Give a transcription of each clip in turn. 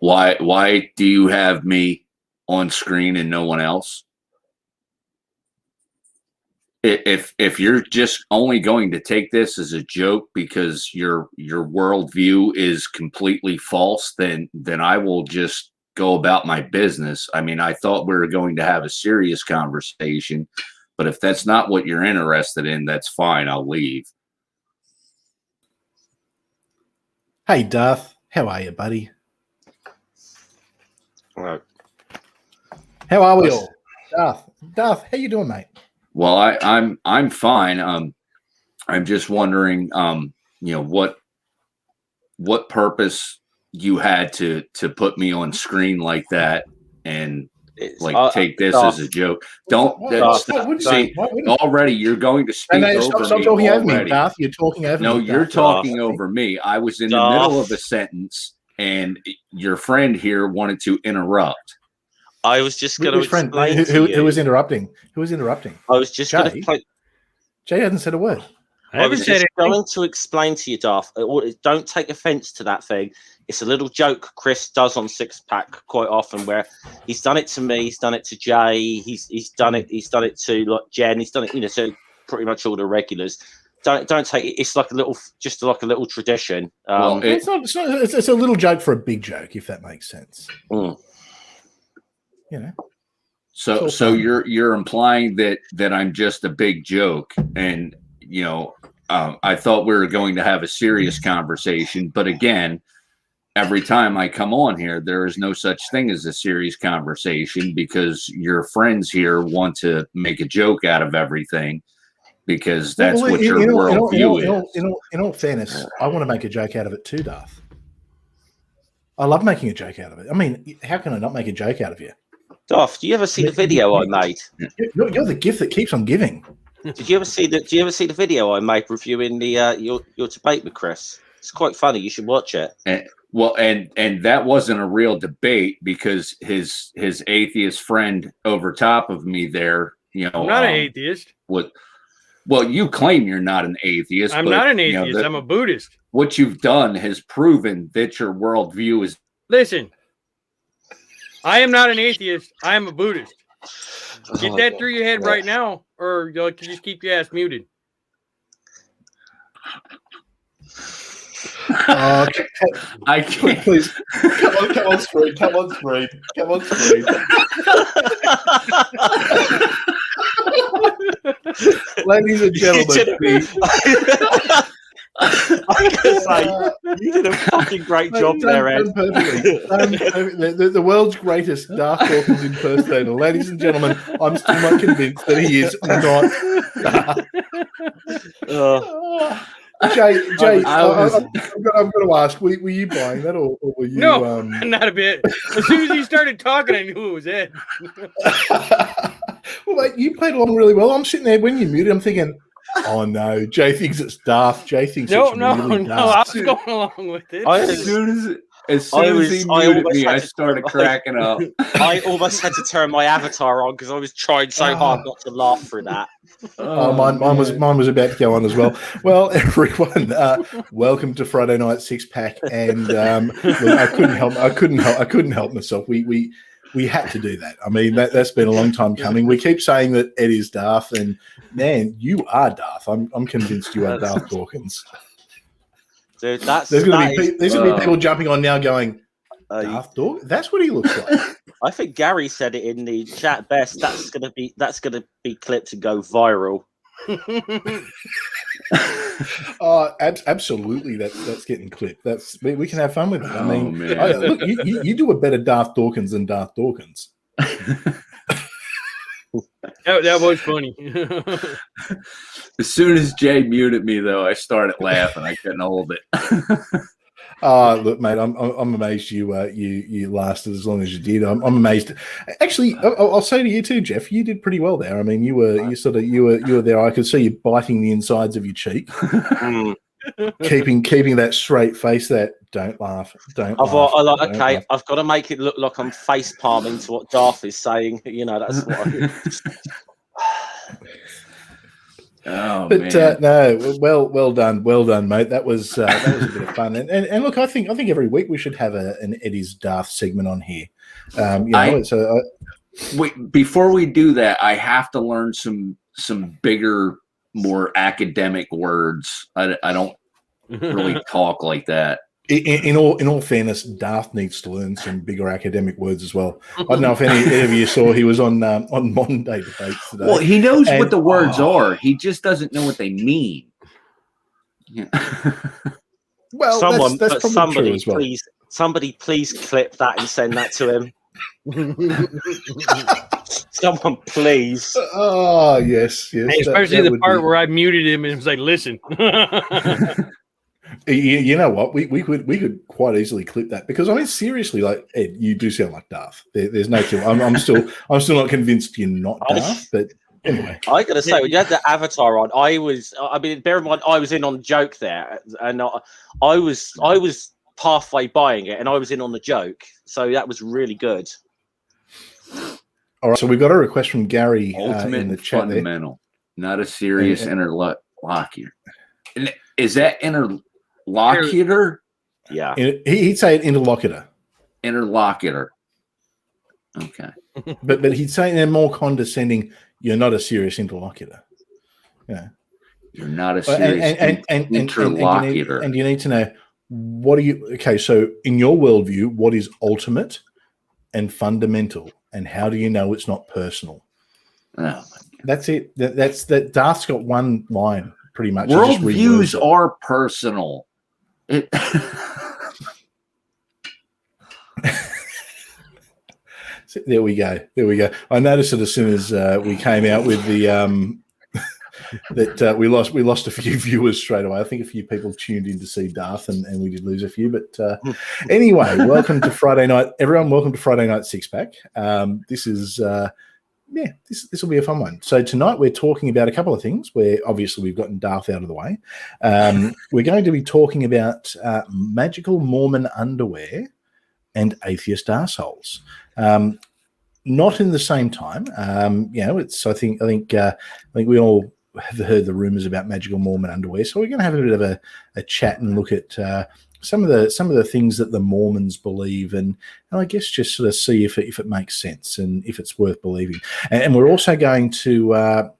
Why do you have me on screen and no one else? If you're just only going to take this as a joke because your worldview is completely false, then I will just go about my business. I mean, I thought we were going to have a serious conversation, but if that's not what you're interested in, that's fine. I'll leave. Hey, Darth. How are you, buddy? Right. How are we all? Darth, how you doing, mate? Well, I'm fine. I'm just wondering, what purpose you had to put me on screen like that and take this as a joke. Already you're going to speak over stop me talking already. over me, Darth. You're talking over me. No, you're talking over me. I was in the middle of a sentence, and your friend here wanted to interrupt. I was just going to explain who was interrupting. Who was interrupting? I was just going to play. Jay hasn't said a word. I was just going to explain to you, Darth. Don't take offense to that thing. It's a little joke Chris does on Six Pack quite often, where he's done it to me, he's done it to Jay, he's done it to like Jen, he's done it, to pretty much all the regulars. Don't take it. It's like a little tradition. It's a little joke for a big joke, if that makes sense. Mm. So you're implying that I'm just a big joke, and I thought we were going to have a serious conversation, but again, every time I come on here, there is no such thing as a serious conversation because your friends here want to make a joke out of everything because that's what your worldview is. In all fairness, I want to make a joke out of it too, Darth. I love making a joke out of it. I mean, how can I not make a joke out of you? Darth, do you ever see the video I made? You're the gift that keeps on giving. Did you ever see the video I made reviewing the your debate with Chris? It's quite funny. You should watch it. And that wasn't a real debate because his atheist friend over top of me there, I'm not an atheist. Well, you claim you're not an atheist. I'm not an atheist. I'm a Buddhist. What you've done has proven that your worldview is. Listen, I am not an atheist. I am a Buddhist. Get that through your head right now, or you can just keep your ass muted. I can't. Please, come on, screen. Ladies and gentlemen, I can say you did a fucking great job there, Ed. The world's greatest Darth Dawkins impersonator. Ladies and gentlemen, I'm still not convinced that he is not. Jay, I'm going to ask: were you buying that, or were you? No, not a bit. As soon as he started talking, I knew it was Ed. Well, mate, you played along really well. I'm sitting there when you muted. I'm thinking, oh no, Jay thinks it's Darth. Jay thinks it's really Darth. I was going along with it. As soon as he muted me, I started cracking up. I almost had to turn my avatar on because I was trying so hard not to laugh through that. Mine was about to go on as well. Well, everyone, welcome to Friday Night Six Pack, and I couldn't help myself. We had to do that. I mean, that's been a long time coming. We keep saying that Ed is Darth, and man, you are Darth. I'm convinced you are Darth Dawkins. Dude, there's going to be people jumping on now going, Darth Dawkins? That's what he looks like. I think Gary said it in the chat best. That's gonna be clipped and go viral. Absolutely. That's getting clipped. We can have fun with it. I mean, look, you do a better Darth Dawkins than Darth Dawkins. That was funny. As soon as Jay muted me, though, I started laughing. I couldn't hold it. Look, mate, I'm amazed you lasted as long as you did. I'm amazed. Actually, I'll say to you too, Geoff, you did pretty well there. I mean, you were there. I could see you biting the insides of your cheek, keeping that straight face. That don't laugh. I've got to make it look like I'm face palming to what Darth is saying. That's what. Oh But man. no, well done, mate. That was a bit of fun. And look, I think every week we should have an Eddie's Darth segment on here. Wait, before we do that, I have to learn some bigger, more academic words. I don't really talk like that. In all fairness, Darth needs to learn some bigger academic words as well. I don't know if any of you saw he was on Modern Day Debates today. Well, he knows what the words are. He just doesn't know what they mean. Yeah. Well, that's probably true as well. Somebody please clip that and send that to him. Someone please. Oh yes. Especially the part where I muted him and was like, "Listen." You know what? We could quite easily clip that because I mean seriously, like Ed, you do sound like Darth. There's no two. I'm still not convinced you're not Darth, but anyway. I gotta say, when you had the avatar on, I mean, bear in mind, I was in on the joke there, and I was halfway buying it, and I was in on the joke, so that was really good. All right, so we've got a request from Gary Ultimate in the chat. Fundamental, not a serious interlocutor. Is that interlocutor? Yeah, he'd say interlocutor. Interlocutor. Okay, but he'd say in a more condescending. You're not a serious interlocutor. Yeah, you're not a serious interlocutor. And you need to know what are you. Okay, so in your worldview, what is ultimate and fundamental, and how do you know it's not personal? Oh, that's it. That's that. Darth's got one line pretty much. Worldviews are personal. There we go. I noticed it as soon as we came out with the that we lost a few viewers straight away. I think a few people tuned in to see Darth, and we did lose a few. But anyway, welcome to Friday night, everyone. Welcome to Friday Night Six Pack. This is this will be a fun one. So tonight we're talking about a couple of things. Where obviously we've gotten Darth out of the way. We're going to be talking about magical Mormon underwear and atheist assholes. Not in the same time. It's I think we all have heard the rumors about magical Mormon underwear, so we're going to have a bit of a chat and look at some of the things that the Mormons believe, and I guess just sort of see if it makes sense and if it's worth believing. And we're also going to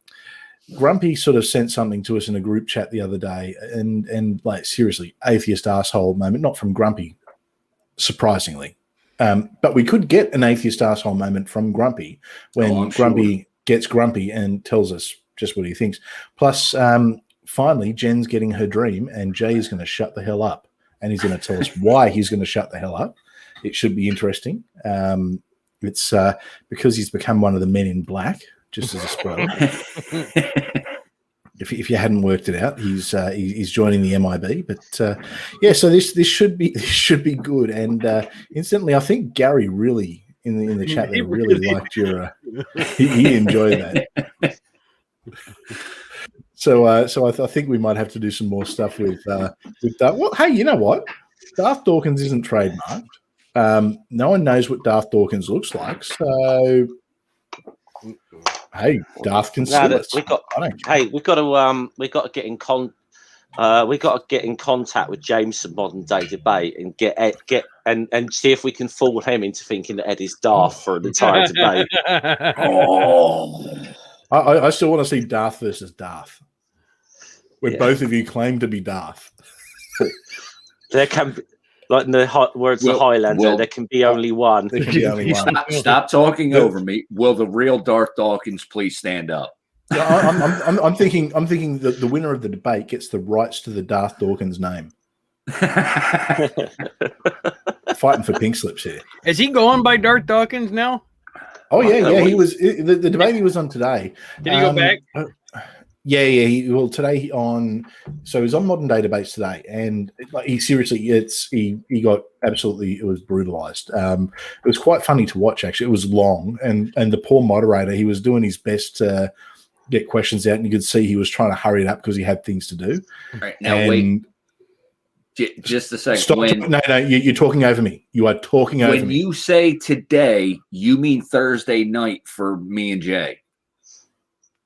Grumpy sort of sent something to us in a group chat the other day, and like seriously, atheist asshole moment, not from Grumpy, surprisingly. But we could get an atheist asshole moment from Grumpy when Grumpy gets grumpy and tells us just what he thinks. Plus, finally, Jen's getting her dream, and Jay's going to shut the hell up, and he's going to tell us why he's going to shut the hell up. It should be interesting. It's because he's become one of the men in black, just as a spoiler. If you hadn't worked it out, he's joining the MIB. But so this should be good. And instantly, I think Gary really in the chat there really liked your. He enjoyed that. So I think we might have to do some more stuff with Darth. Well, hey, you know what? Darth Dawkins isn't trademarked. No one knows what Darth Dawkins looks like, so. Hey, Darth can sue us. We've got to get in contact with James from Modern Day Debate and get and see if we can fool him into thinking that Ed is Darth for an entire debate. I still want to see Darth versus Darth, where both of you claim to be Darth. There can be. Like in the Highlander, there can be only one. There can be only one. Stop talking over me. Will the real Darth Dawkins please stand up? I'm thinking that the winner of the debate gets the rights to the Darth Dawkins name. Fighting for pink slips here. Is he going by Darth Dawkins now? Oh yeah. He was the debate he was on today. Did he go back? Yeah. He was on Modern Day Debates today, and he seriously, he got absolutely, it was brutalized. It was quite funny to watch. Actually, it was long, and the poor moderator, he was doing his best to get questions out, and you could see he was trying to hurry it up because he had things to do. Right now, wait, just a second. Stop! No, you're talking over me. You are talking over me. When you say today, you mean Thursday night for me and Jay.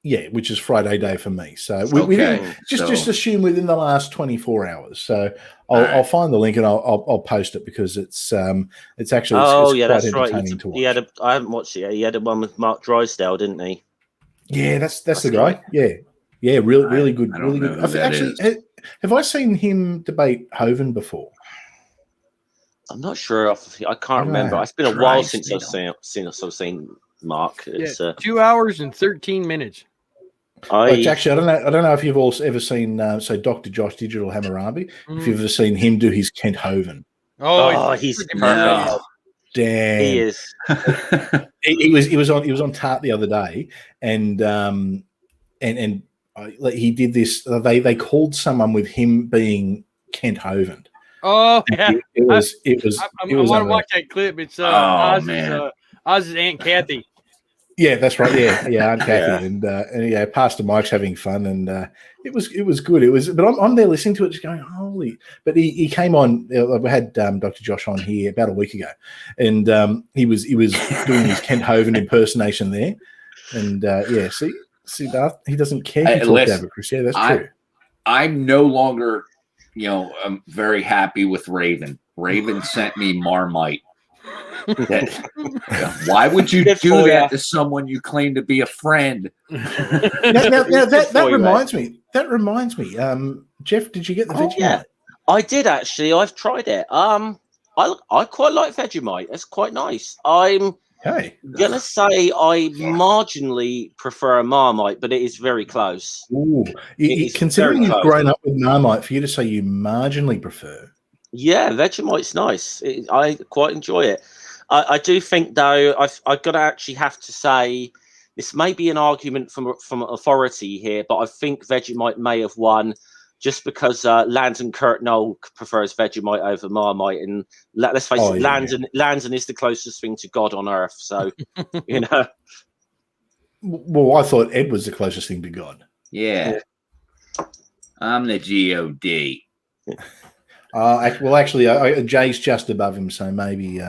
Yeah, which is Friday day for me. So we Okay, just assume within the last 24 hours. So All right. I'll find the link and I'll post it because it's actually it's yeah, quite that's right. entertaining to watch. I haven't watched it yet. He had a one with Mark Drysdale, didn't he? Yeah, that's the guy. right. Yeah, really good, I don't really know good. who that Actually, is. have I seen him debate Hovind before? I'm not sure. I can't remember. Right. It's been a Christ, while since you I've seen Mark. It's 2 hours and 13 minutes. Which actually, I don't know if you've also ever seen Dr. Josh Digital Hammurabi. If you've ever seen him do his Kent Hovind. Oh, he's perfect. No. Damn, He is. He was on Tart the other day, and he did this. They called someone with him being Kent Hovind. Oh, yeah. It was. I want to watch that clip. It's Oz's Aunt Kathy. Yeah, that's right. Yeah, Aunt Kathy, and Pastor Mike's having fun, and it was good. It was, but I'm there listening to it, just going, holy. But he came on. We had Dr. Josh on here about a week ago, and he was doing his Kent Hovind impersonation there, and see, Darth, he doesn't care. He talked over Chris. Yeah, that's true. I'm no longer, I'm very happy with Raven. Raven sent me Marmite. Why would you do that to someone you claim to be a friend? That reminds me. That reminds me. Jeff, did you get the Vegemite? Yeah, I did actually. I've tried it. I quite like Vegemite. It's quite nice. I'm gonna say I marginally prefer a Marmite, but it is very close. Ooh, considering you've grown up with Marmite, for you to say you marginally prefer. Yeah, Vegemite's nice. I quite enjoy it. I do think, though, I've got to actually have to say this may be an argument from authority here, but I think Vegemite may have won just because Landon Kirknell prefers Vegemite over Marmite, and let's face it, Landon is the closest thing to God on earth. So, Well, I thought Ed was the closest thing to God. Yeah. I'm the God. Well, actually, Jay's just above him, so maybe,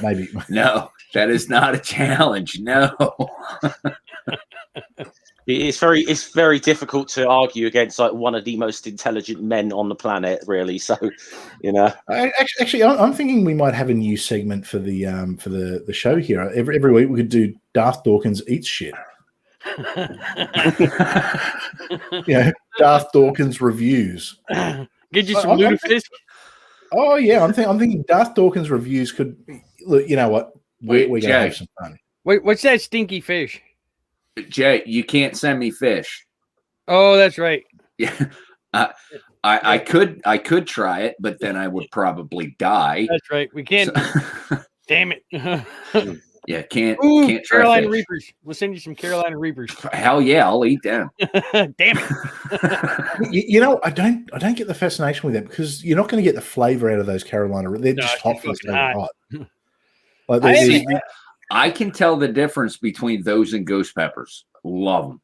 maybe. No, that is not a challenge. No. It's very difficult to argue against like one of the most intelligent men on the planet, really. So, Actually, I'm thinking we might have a new segment for the show here. Every week we could do Darth Dawkins eats shit. Darth Dawkins reviews. Get you some lutefisk. Oh yeah, I'm thinking Darth Dawkins reviews could. Look, you know what? We're going to have some fun. Wait, what's that stinky fish? Jay, you can't send me fish. Oh, that's right. Yeah, I could try it, but then I would probably die. That's right. We can't. Damn it. Yeah, can't try Carolina fish. Reapers. We'll send you some Carolina Reapers. Hell yeah, I'll eat them. Damn it. I don't get the fascination with them because you're not going to get the flavor out of those Carolina. They're just hot for hot. I can tell the difference between those and ghost peppers. Love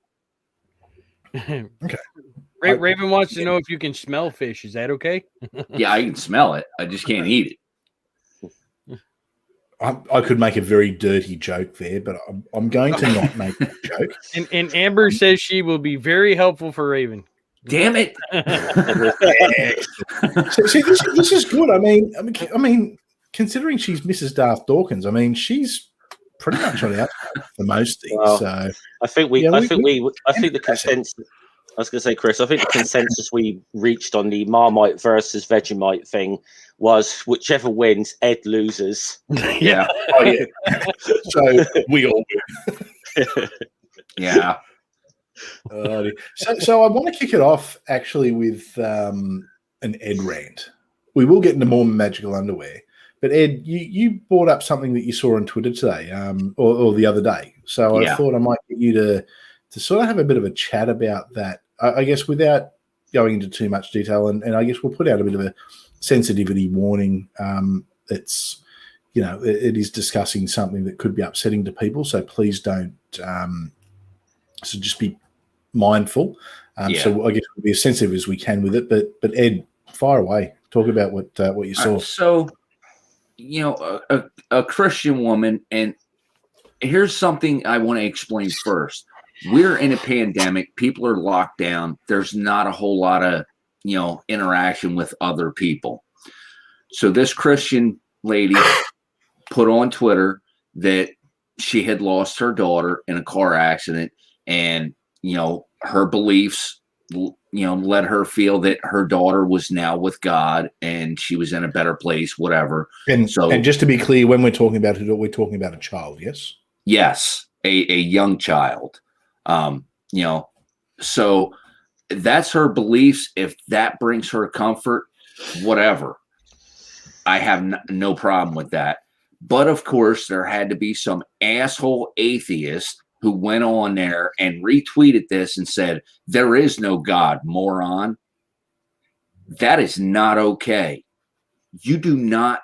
them. Okay. Raven wants to know if you can smell fish. Is that okay? Yeah, I can smell it. I just can't eat it. I could make a very dirty joke there, but I'm going to not make that joke. And Amber says she will be very helpful for Raven. Damn it! See, this is good. I mean, considering she's Mrs. Darth Dawkins, I mean, she's pretty much on out for most things. Well, so I think the consensus. I was going to say, Chris, I think the consensus we reached on the Marmite versus Vegemite thing was whichever wins, Ed loses. Yeah. Oh, yeah. So we all win. Yeah. So I want to kick it off actually with an Ed rant. We will get into more magical underwear. But Ed, you brought up something that you saw on Twitter today, or the other day. So I thought I might get you to sort of have a bit of a chat about that, I guess, without going into too much detail. And I guess we'll put out a bit of a sensitivity warning. It's, it is discussing something that could be upsetting to people. So please don't, so just be mindful. So I guess we'll be as sensitive as we can with it. But Ed, fire away. Talk about what you saw. So, a Christian woman, and here's something I want to explain first. we're in a pandemic. People are locked down. There's not a whole lot of, interaction with other people. So this Christian lady put on Twitter that she had lost her daughter in a car accident, and, her beliefs, let her feel that her daughter was now with God and she was in a better place, whatever. And just to be clear, when we're talking about it, we're talking about a child, yes? Yes, a young child. So that's her beliefs. If that brings her comfort, whatever. I have no problem with that. But of course, there had to be some asshole atheist who went on there and retweeted this and said, "There is no God, moron." That is not okay. You do not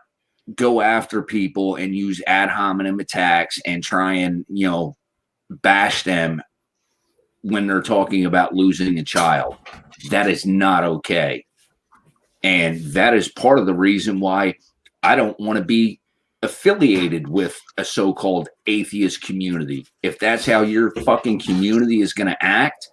go after people and use ad hominem attacks and try and, bash them when they're talking about losing a child. That is not okay. And that is part of the reason why I don't want to be affiliated with a so-called atheist community. If that's how your fucking community is going to act,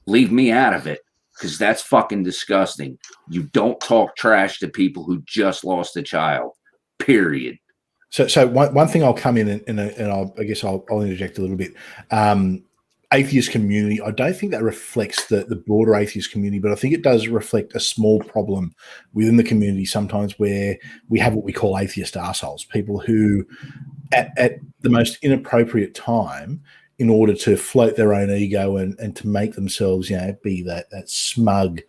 leave me out of it, because that's fucking disgusting. You don't talk trash to people who just lost a child, period. So one thing I'll come in and I guess I'll interject a little bit. Atheist community, I don't think that reflects the broader atheist community, but I think it does reflect a small problem within the community sometimes, where we have what we call atheist arseholes, people who at the most inappropriate time, in order to float their own ego and to make themselves, be that smug,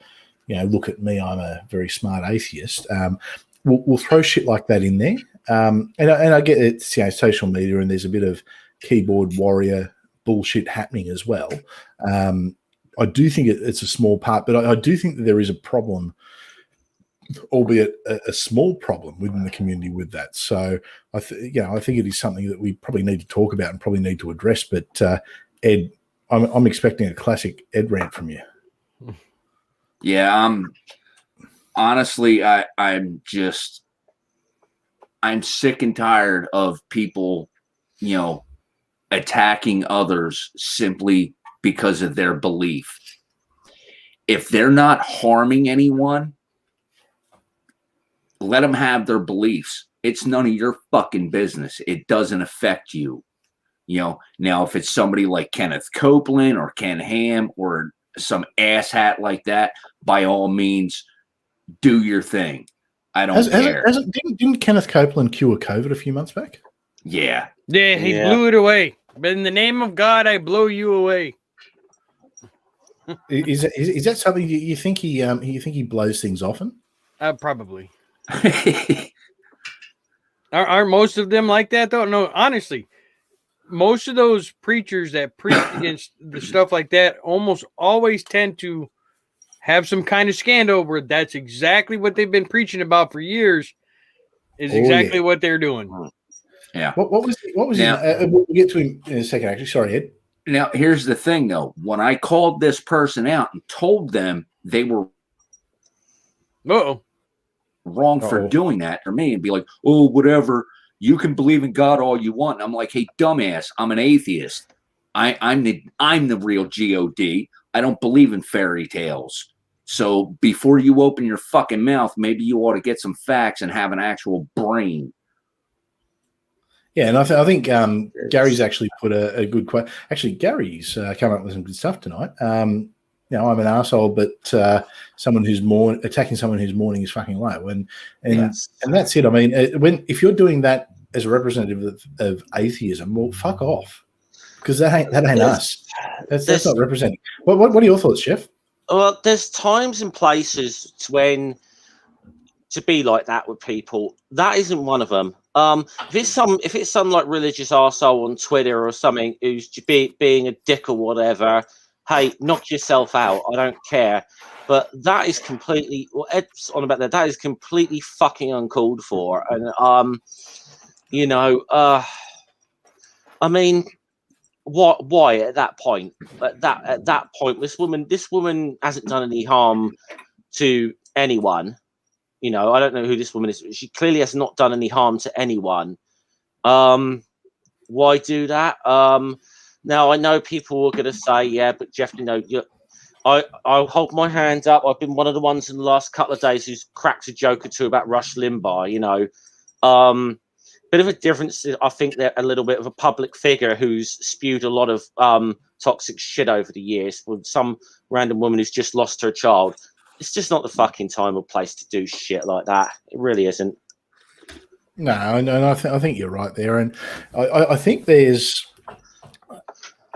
look at me, I'm a very smart atheist, we'll throw shit like that in there. And I get it's, social media, and there's a bit of keyboard warrior bullshit happening as well. I do think it's a small part, but I do think that there is a problem, albeit a small problem within the community with that. So I think it is something that we probably need to talk about and probably need to address. But Ed, I'm expecting a classic Ed rant from you. Yeah, honestly, I'm sick and tired of people, attacking others simply because of their belief. If they're not harming anyone, let them have their beliefs. It's none of your fucking business. It doesn't affect you. Now if it's somebody like Kenneth Copeland or Ken Ham or some asshat like that, by all means, do your thing. I don't care. Didn't Kenneth Copeland cure COVID a few months back? Yeah. Yeah, he blew it away. But in the name of God, I blow you away. Is that something you think he blows things often? Probably. Aren't most of them like that though? No, honestly, most of those preachers that preach against the stuff like that almost always tend to have some kind of scandal where that's exactly what they've been preaching about for years. Is exactly what they're doing. Yeah. What was now, we'll get to him in a second, actually. Sorry, Ed. Now, here's the thing, though. When I called this person out and told them they were wrong for doing that, or me, and be like, "Oh, whatever, you can believe in God all you want." And I'm like, "Hey, dumbass, I'm an atheist. I'm the real God. I don't believe in fairy tales. So before you open your fucking mouth, maybe you ought to get some facts and have an actual brain." Yeah, and I think Gary's actually put a good quote. Actually, Gary's come up with some good stuff tonight. I'm an asshole, but someone who's attacking someone who's mourning is fucking low, and that's it. I mean, if you're doing that as a representative of atheism, well, fuck off, because that ain't us. That's not representing. What are your thoughts, Geoff? Well, there's times and places when to be like that with people. That isn't one of them. If it's some like religious arsehole on Twitter or something who's being a dick or whatever, hey, knock yourself out. I don't care. But that is completely what Ed's on about. That is completely fucking uncalled for. And I mean, what? Why at that point? At that point, this woman hasn't done any harm to anyone. I don't know who this woman is. She clearly has not done any harm to anyone. Why do that? Now, I know people are going to say, yeah, but Geoff, I'll hold my hand up. I've been one of the ones in the last couple of days who's cracked a joke or two about Rush Limbaugh, Bit of a difference. I think they're a little bit of a public figure who's spewed a lot of toxic shit over the years with some random woman who's just lost her child. It's just not the fucking time or place to do shit like that. It really isn't. No, I think you're right there, and I think there's,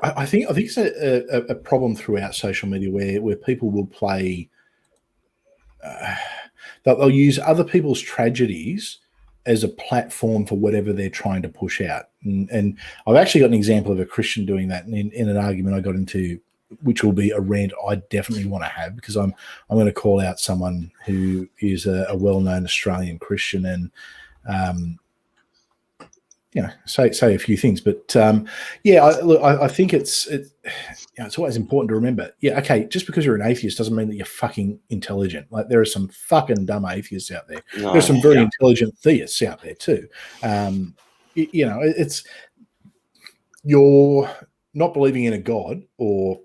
I think it's a problem throughout social media where people will play, they'll use other people's tragedies as a platform for whatever they're trying to push out, and I've actually got an example of a Christian doing that in an argument I got into, which will be a rant I definitely want to have, because I'm going to call out someone who is a well-known Australian Christian and say a few things, but I think it's always important to remember. Yeah, okay, just because you're an atheist doesn't mean that you're fucking intelligent. Like, there are some fucking dumb atheists out there. No, There's some very intelligent theists out there too. It's you're not believing in a god, or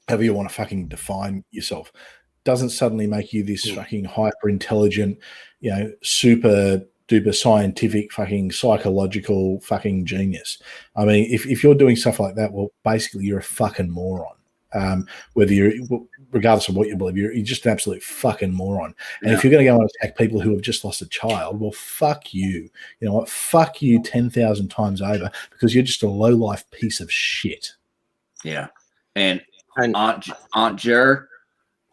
however you want to fucking define yourself, doesn't suddenly make you this fucking hyper intelligent, super duper scientific fucking psychological fucking genius. I mean, if you're doing stuff like that, well, basically you're a fucking moron. Regardless of what you believe, you're just an absolute fucking moron. And if you're going to go and attack people who have just lost a child, well, fuck you. You know what? Fuck you 10,000 times over, because you're just a low life piece of shit. Yeah. And Aunt Jer,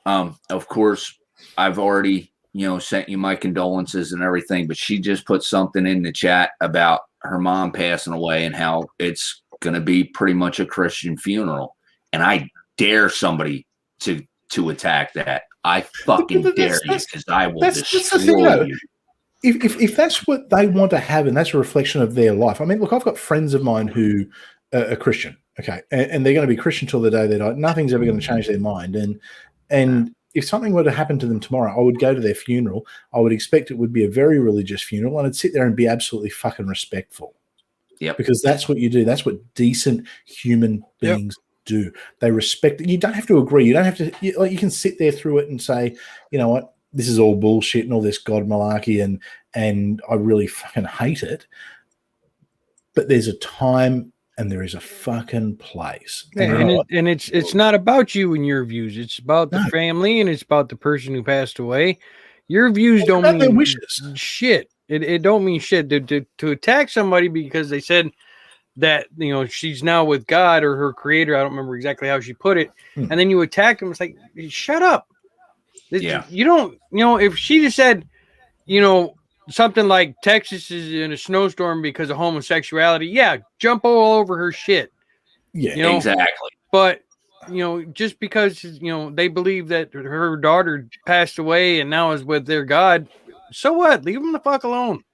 of course, I've already sent you my condolences and everything, but she just put something in the chat about her mom passing away and how it's going to be pretty much a Christian funeral. And I dare somebody to attack that. I fucking dare you, because I will destroy you. If that's what they want to have, and that's a reflection of their life. I mean, look, I've got friends of mine who are Christian, okay, and they're going to be Christian till the day they die. Nothing's ever going to change their mind. And if something were to happen to them tomorrow, I would go to their funeral. I would expect it would be a very religious funeral, and I'd sit there and be absolutely fucking respectful. Yeah, because that's what you do. That's what decent human beings do. They respect it. You don't have to agree. You don't have to. You can sit there through it and say, you know what, this is all bullshit and all this god malarkey, and I really fucking hate it. But there's a time and there is a fucking place. And it's not about you and your views. It's about the family, and it's about the person who passed away. Your views don't mean shit. It don't mean shit to attack somebody because they said that she's now with God or her creator. I don't remember exactly how she put it. And then you attack them. It's like, shut up. Yeah. You don't. If she just said, something like Texas is in a snowstorm because of homosexuality, yeah, jump all over her shit. Yeah, exactly. But just because they believe that her daughter passed away and now is with their God, so what? Leave them the fuck alone.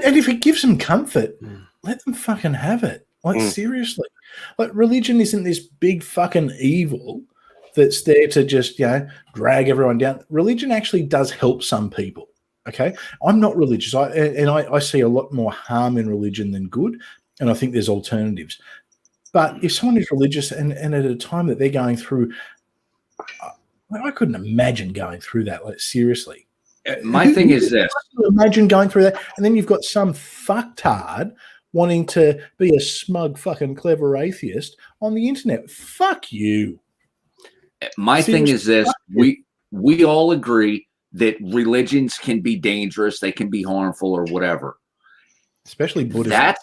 And if it gives them comfort, let them fucking have it. Like, seriously. Like, religion isn't this big fucking evil that's there to just drag everyone down. Religion actually does help some people. Okay, I'm not religious. I see a lot more harm in religion than good, and I think there's alternatives. But if someone is religious and at a time that they're going through, I couldn't imagine going through that. Like, seriously. My thing is this. Imagine going through that, and then you've got some fucktard wanting to be a smug fucking clever atheist on the internet. Fuck you. My thing is this. We all agree that religions can be dangerous, they can be harmful or whatever. Especially Buddhism.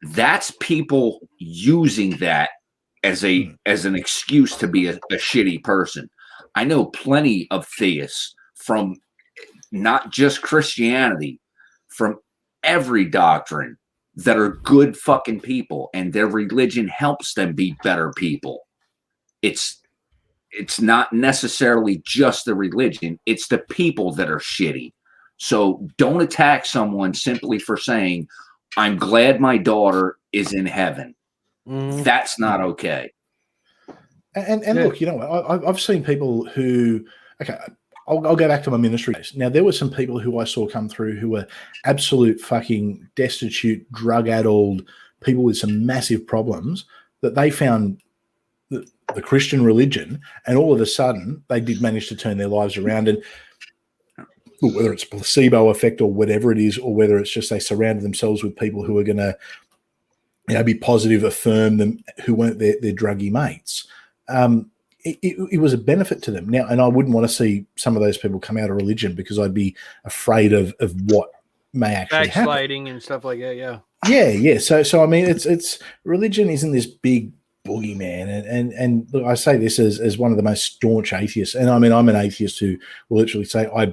That's people using that as an excuse to be a shitty person. I know plenty of theists from not just Christianity, from every doctrine, that are good fucking people, and their religion helps them be better people. It's not necessarily just the religion, it's the people that are shitty. So don't attack someone simply for saying, I'm glad my daughter is in heaven. That's not okay. And look, I've seen people who, okay, I'll go back to my ministry days. Now, there were some people who I saw come through who were absolute fucking destitute, drug-addled people with some massive problems, that they found the Christian religion, and all of a sudden they did manage to turn their lives around. And whether it's placebo effect or whatever it is, or whether it's just they surrounded themselves with people who are going to, be positive, affirm them, who weren't their druggy mates. It was a benefit to them. Now, and I wouldn't want to see some of those people come out of religion because I'd be afraid of what may actually backsliding happen. And stuff like that. Yeah. Yeah. So I mean, it's religion isn't this big boogeyman, and look, I say this as one of the most staunch atheists, and I mean, I'm an atheist who will literally say I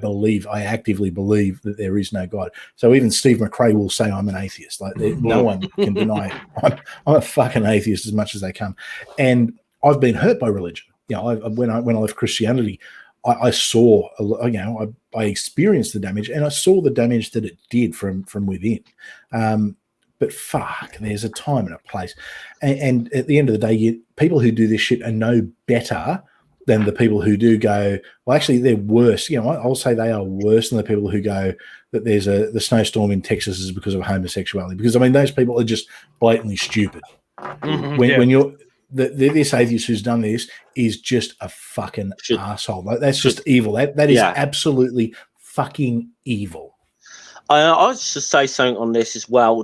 actively believe that there is no God. So even Steve McRae will say I'm an atheist. Like no one can deny it. I'm a fucking atheist as much as they come, and I've been hurt by religion. When I left Christianity, I saw, I experienced the damage, and I saw the damage that it did from within. But fuck, there's a time and a place. And at the end of the day, people who do this shit are no better than the people who do go, well, actually, they're worse. I'll say they are worse than the people who go that the snowstorm in Texas is because of homosexuality. Because, I mean, those people are just blatantly stupid. When you're... this atheist who's done this is just a fucking asshole. Like, that's just evil. That is absolutely fucking evil. I'll just say something on this as well.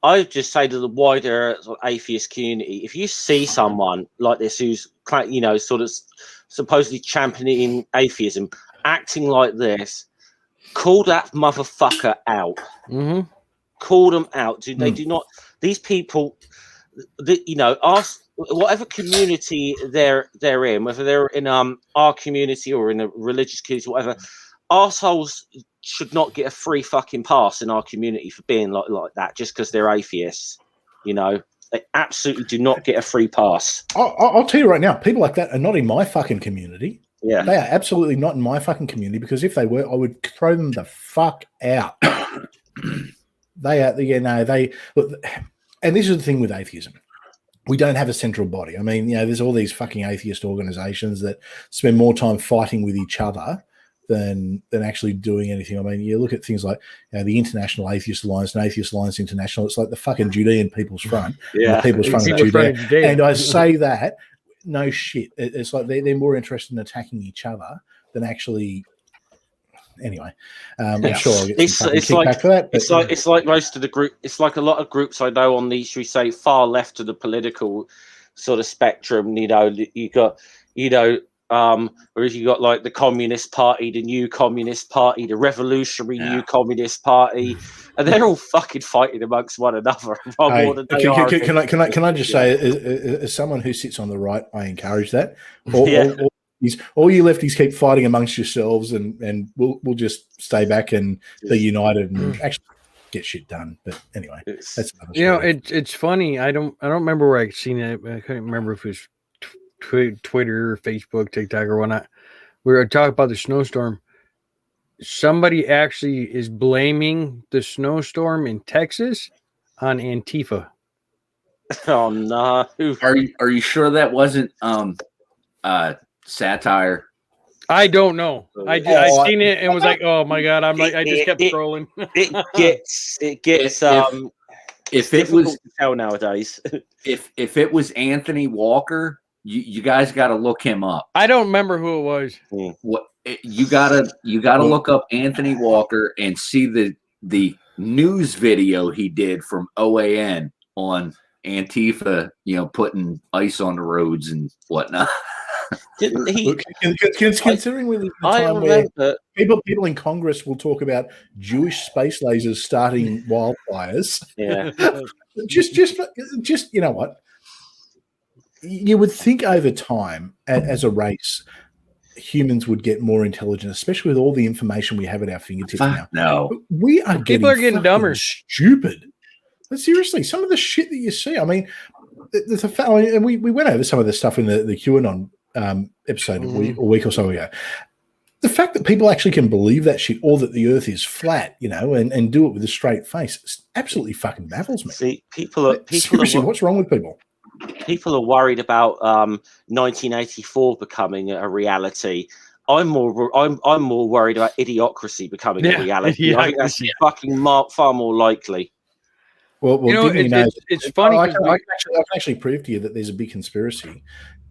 I would just say to the wider atheist community, if you see someone like this who's, sort of supposedly championing atheism, acting like this, call that motherfucker out. Mm-hmm. Call them out. They do not? These people, ask whatever community they're in, whether they're in our community or in a religious community, whatever. Arseholes should not get a free fucking pass in our community for being like that just because they're atheists. They absolutely do not get a free pass. I'll tell you right now, people like that are not in my fucking community. Yeah, they are absolutely not in my fucking community, because if they were, I would throw them the fuck out. They are, they look. And this is the thing with atheism. We don't have a central body. I mean, there's all these fucking atheist organizations that spend more time fighting with each other than actually doing anything. I mean, you look at things like the International Atheist Alliance and Atheist Alliance International. It's like the fucking Judean People's Front. Yeah. The People's Front of Judea. And I say that, no shit. It's like they're more interested in attacking each other than actually... Anyway, I'm sure I'll get some kickback for that. But, it's like most of the group. It's like a lot of groups I know on the, should we say, far left of the political sort of spectrum. You got, whereas you got like the Communist Party, the New Communist Party, the Revolutionary New Communist Party, and they're all fucking fighting amongst one another. Can I just say, as someone who sits on the right, I encourage that. All you lefties keep fighting amongst yourselves, and we'll just stay back and be united and actually get shit done. But anyway, that's it's funny. I don't remember where I seen it. I couldn't remember if it was Twitter or Facebook, TikTok or whatnot. We were talking about the snowstorm. Somebody actually is blaming the snowstorm in Texas on Antifa. Oh no! Are you sure that wasn't satire? I don't know. I seen it and was like, oh my god! I just kept scrolling. It gets if it was to tell nowadays. if it was Anthony Walker, you guys got to look him up. I don't remember who it was. What you gotta look up Anthony Walker and see the news video he did from OAN on Antifa, putting ice on the roads and whatnot. Didn't he? Considering we live in a time where people in Congress will talk about Jewish space lasers starting wildfires. Yeah. just you know what? You would think over time, as a race, humans would get more intelligent, especially with all the information we have at our fingertips now. No, we are people are getting dumber, stupid. But seriously, some of the shit that you see. I mean, and we went over some of the stuff in the QAnon episode a week or so ago. The fact that people actually can believe that shit, or that the Earth is flat, and do it with a straight face, absolutely fucking baffles me. See, seriously, what's wrong with people? People are worried about 1984 becoming a reality. I'm more worried about idiocracy becoming a reality. I think that's fucking far more likely. Well, it's funny. I can actually prove to you that there's a big conspiracy,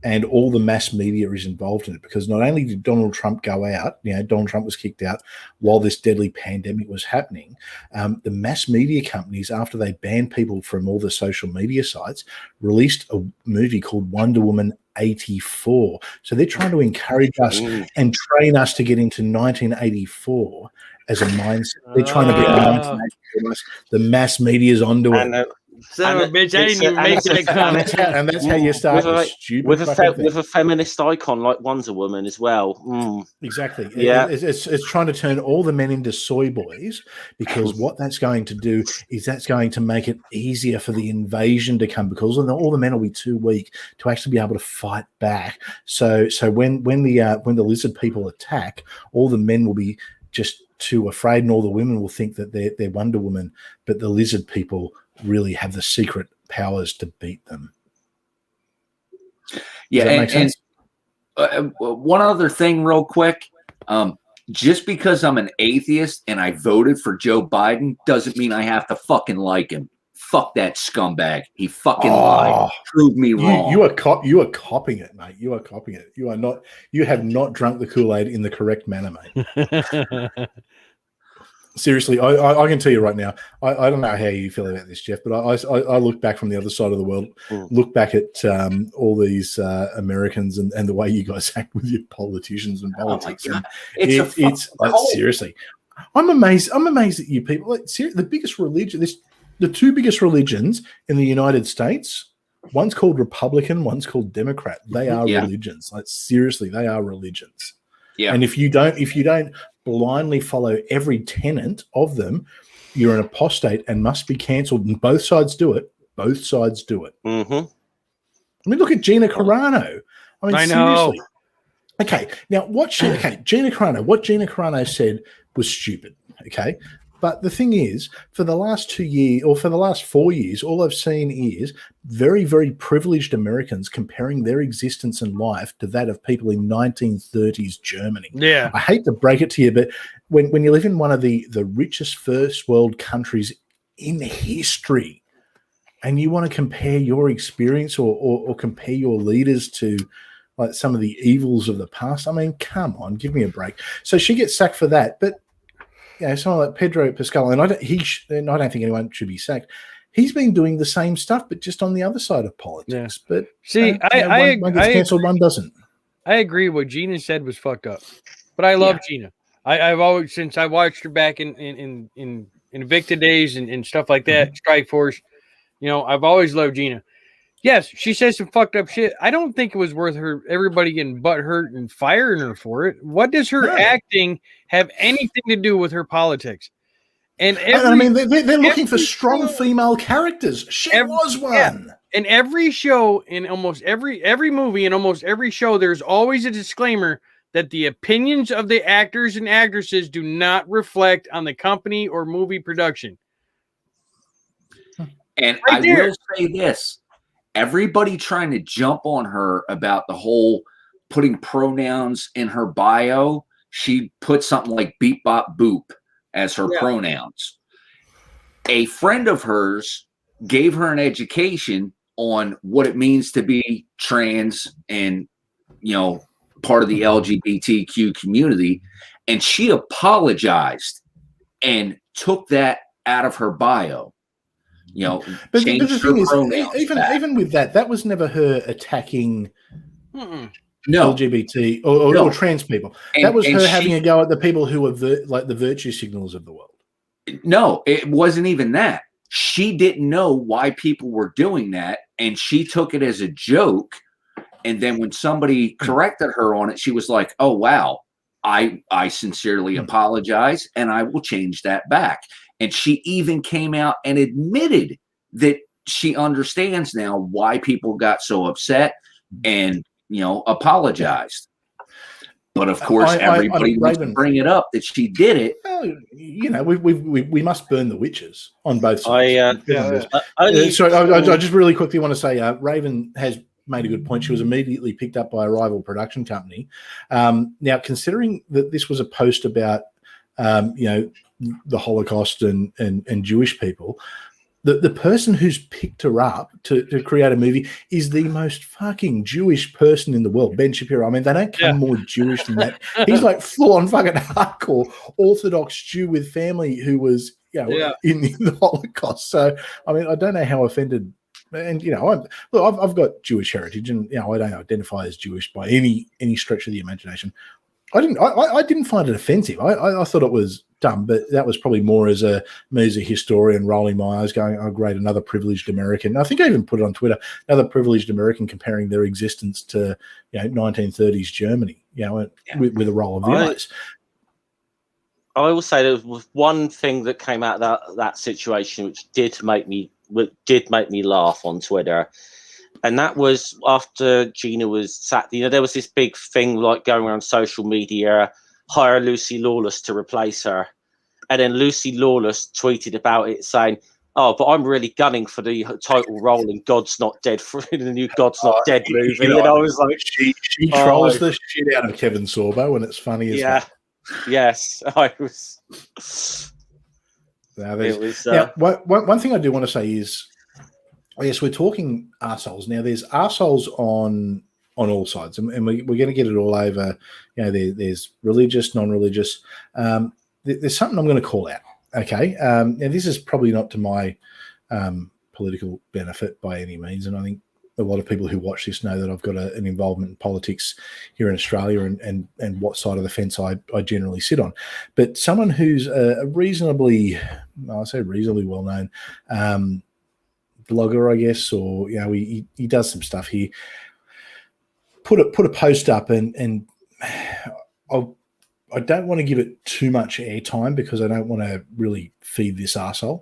and all the mass media is involved in it. Because not only did Donald Trump go out, Donald Trump was kicked out while this deadly pandemic was happening. The mass media companies, after they banned people from all the social media sites, released a movie called Wonder Woman 84. So they're trying to encourage us and train us to get into 1984 as a mindset. They're trying to bring the mass media's onto it. Son of a bitch, I didn't even make that comment. And that's how you start with a feminist icon like Wonder Woman as well. Exactly. Yeah. It's trying to turn all the men into soy boys, because what that's going to do is that's going to make it easier for the invasion to come, because all the men will be too weak to actually be able to fight back. So when the lizard people attack, all the men will be just too afraid, and all the women will think that they're Wonder Woman, but the lizard people really have the secret powers to beat them. Yeah, and one other thing real quick. Just because I'm an atheist and I voted for Joe Biden doesn't mean I have to fucking like him. Fuck that scumbag. He fucking lied. Prove me wrong. You are copying it, mate. You are copying it. You have not drunk the Kool-Aid in the correct manner, mate. Seriously, I can tell you right now, I don't know how you feel about this, Geoff, but I look back from the other side of the world, look back at all these Americans and the way you guys act with your politicians and politics. Oh, it's seriously, I'm amazed at you people. Like, the biggest religion, the two biggest religions in the United States, one's called Republican, one's called Democrat. They are religions. Like, seriously, they are religions. Yeah. And if you don't blindly follow every tenet of them, you're an apostate and must be cancelled. And both sides do it. Both sides do it. Mm-hmm. I mean, look at Gina Carano. I know. Seriously. Okay, now Gina Carano said was stupid. Okay. But the thing is, for the last 2 years, or for the last 4 years, all I've seen is very, very privileged Americans comparing their existence and life to that of people in 1930s Germany. Yeah. I hate to break it to you, but when you live in one of the richest first world countries in history, and you want to compare your experience or compare your leaders to like some of the evils of the past, I mean, come on, give me a break. So she gets sacked for that, but someone like Pedro Pascal, and I don't think anyone should be sacked. He's been doing the same stuff, but just on the other side of politics. Yeah. But see, one gets cancelled, one doesn't. I agree. What Gina said was fucked up, but I love Gina. I've always, since I watched her back in Invicta days and stuff like that, Strike Force. I've always loved Gina. Yes, she says some fucked up shit. I don't think it was worth everybody getting butthurt and firing her for it. What does her acting have anything to do with her politics? And they're looking for strong female characters. She was one. Yeah. In every show, in almost every movie, in almost every show, there's always a disclaimer that the opinions of the actors and actresses do not reflect on the company or movie production. And I will say this. Everybody trying to jump on her about the whole putting pronouns in her bio. She put something like beep, bop, boop as her pronouns. A friend of hers gave her an education on what it means to be trans and, part of the LGBTQ community. And she apologized and took that out of her bio. But the thing is, even with that was never her attacking LGBT or trans people. That was her having a go at the people who are the virtue signals of the world. No, it wasn't even that. She didn't know why people were doing that, and she took it as a joke. And then when somebody corrected her on it, she was like, "Oh wow, I sincerely apologize, and I will change that back." And she even came out and admitted that she understands now why people got so upset and, apologized. But of course, everybody wants to bring it up that she did it. Well, we must burn the witches on both sides. So I just really quickly want to say, Raven has made a good point. She was immediately picked up by a rival production company. Now, considering that this was a post about, the Holocaust and Jewish people, the person who's picked her up to create a movie is the most fucking Jewish person in the world, Ben Shapiro. I mean, they don't come more Jewish than that. He's like full-on fucking hardcore Orthodox Jew with family who was, in the Holocaust. So, I mean, I don't know how offended. And I've got Jewish heritage, and I don't identify as Jewish by any stretch of the imagination. I didn't find it offensive. I thought it was dumb, but that was probably more as me as a historian rolling my eyes, going, "Oh, great, another privileged American." I think I even put it on Twitter, another privileged American comparing their existence to 1930s Germany, with a roll of the eyes. I will say there was one thing that came out of that situation which did make me laugh on Twitter. And that was after Gina was sacked. There was this big thing like going around social media, hire Lucy Lawless to replace her. And then Lucy Lawless tweeted about it saying, "Oh, but I'm really gunning for the title role in God's Not Dead for the new God's Not Dead movie." And I was like, she trolls the shit out of Kevin Sorbo, and it's funny as well. Yes, I was. One thing I do want to say is, yes, we're talking arseholes. Now, there's arseholes on all sides, and we're going to get it all over. There's religious, non-religious. There's something I'm going to call out. Okay, now this is probably not to my political benefit by any means, and I think a lot of people who watch this know that I've got an involvement in politics here in Australia and what side of the fence I generally sit on. But someone who's a reasonably well-known blogger, I guess, or he does some stuff here. Put a post up, and I don't want to give it too much airtime because I don't want to really feed this arsehole.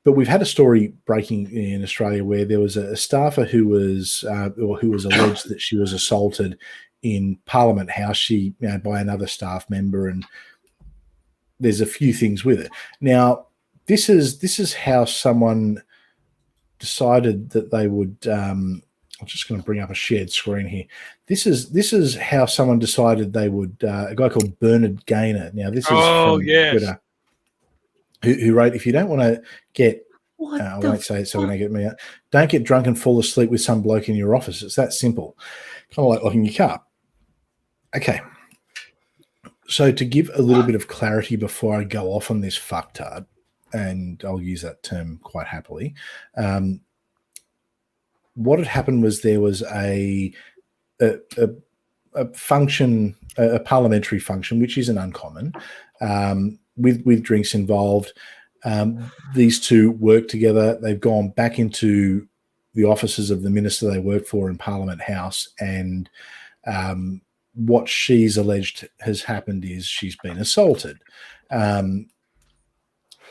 But we've had a story breaking in Australia where there was a staffer who was alleged that she was assaulted in Parliament House, by another staff member, and there's a few things with it. Now, this is how someone decided that they would. I'm just going to bring up a shared screen here. This is how someone decided they would. A guy called Bernard Gaynor. Now, this is from Twitter, who wrote, "If you don't want to get, I won't say it so when I get me out. Don't get drunk and fall asleep with some bloke in your office. It's that simple. Kind of like locking your car." Okay. So to give a little bit of clarity before I go off on this fucktard, and I'll use that term quite happily. What had happened was there was a function, a parliamentary function, which isn't uncommon, with drinks involved. These two work together. They've gone back into the offices of the minister they work for in Parliament House, and what she's alleged has happened is she's been assaulted.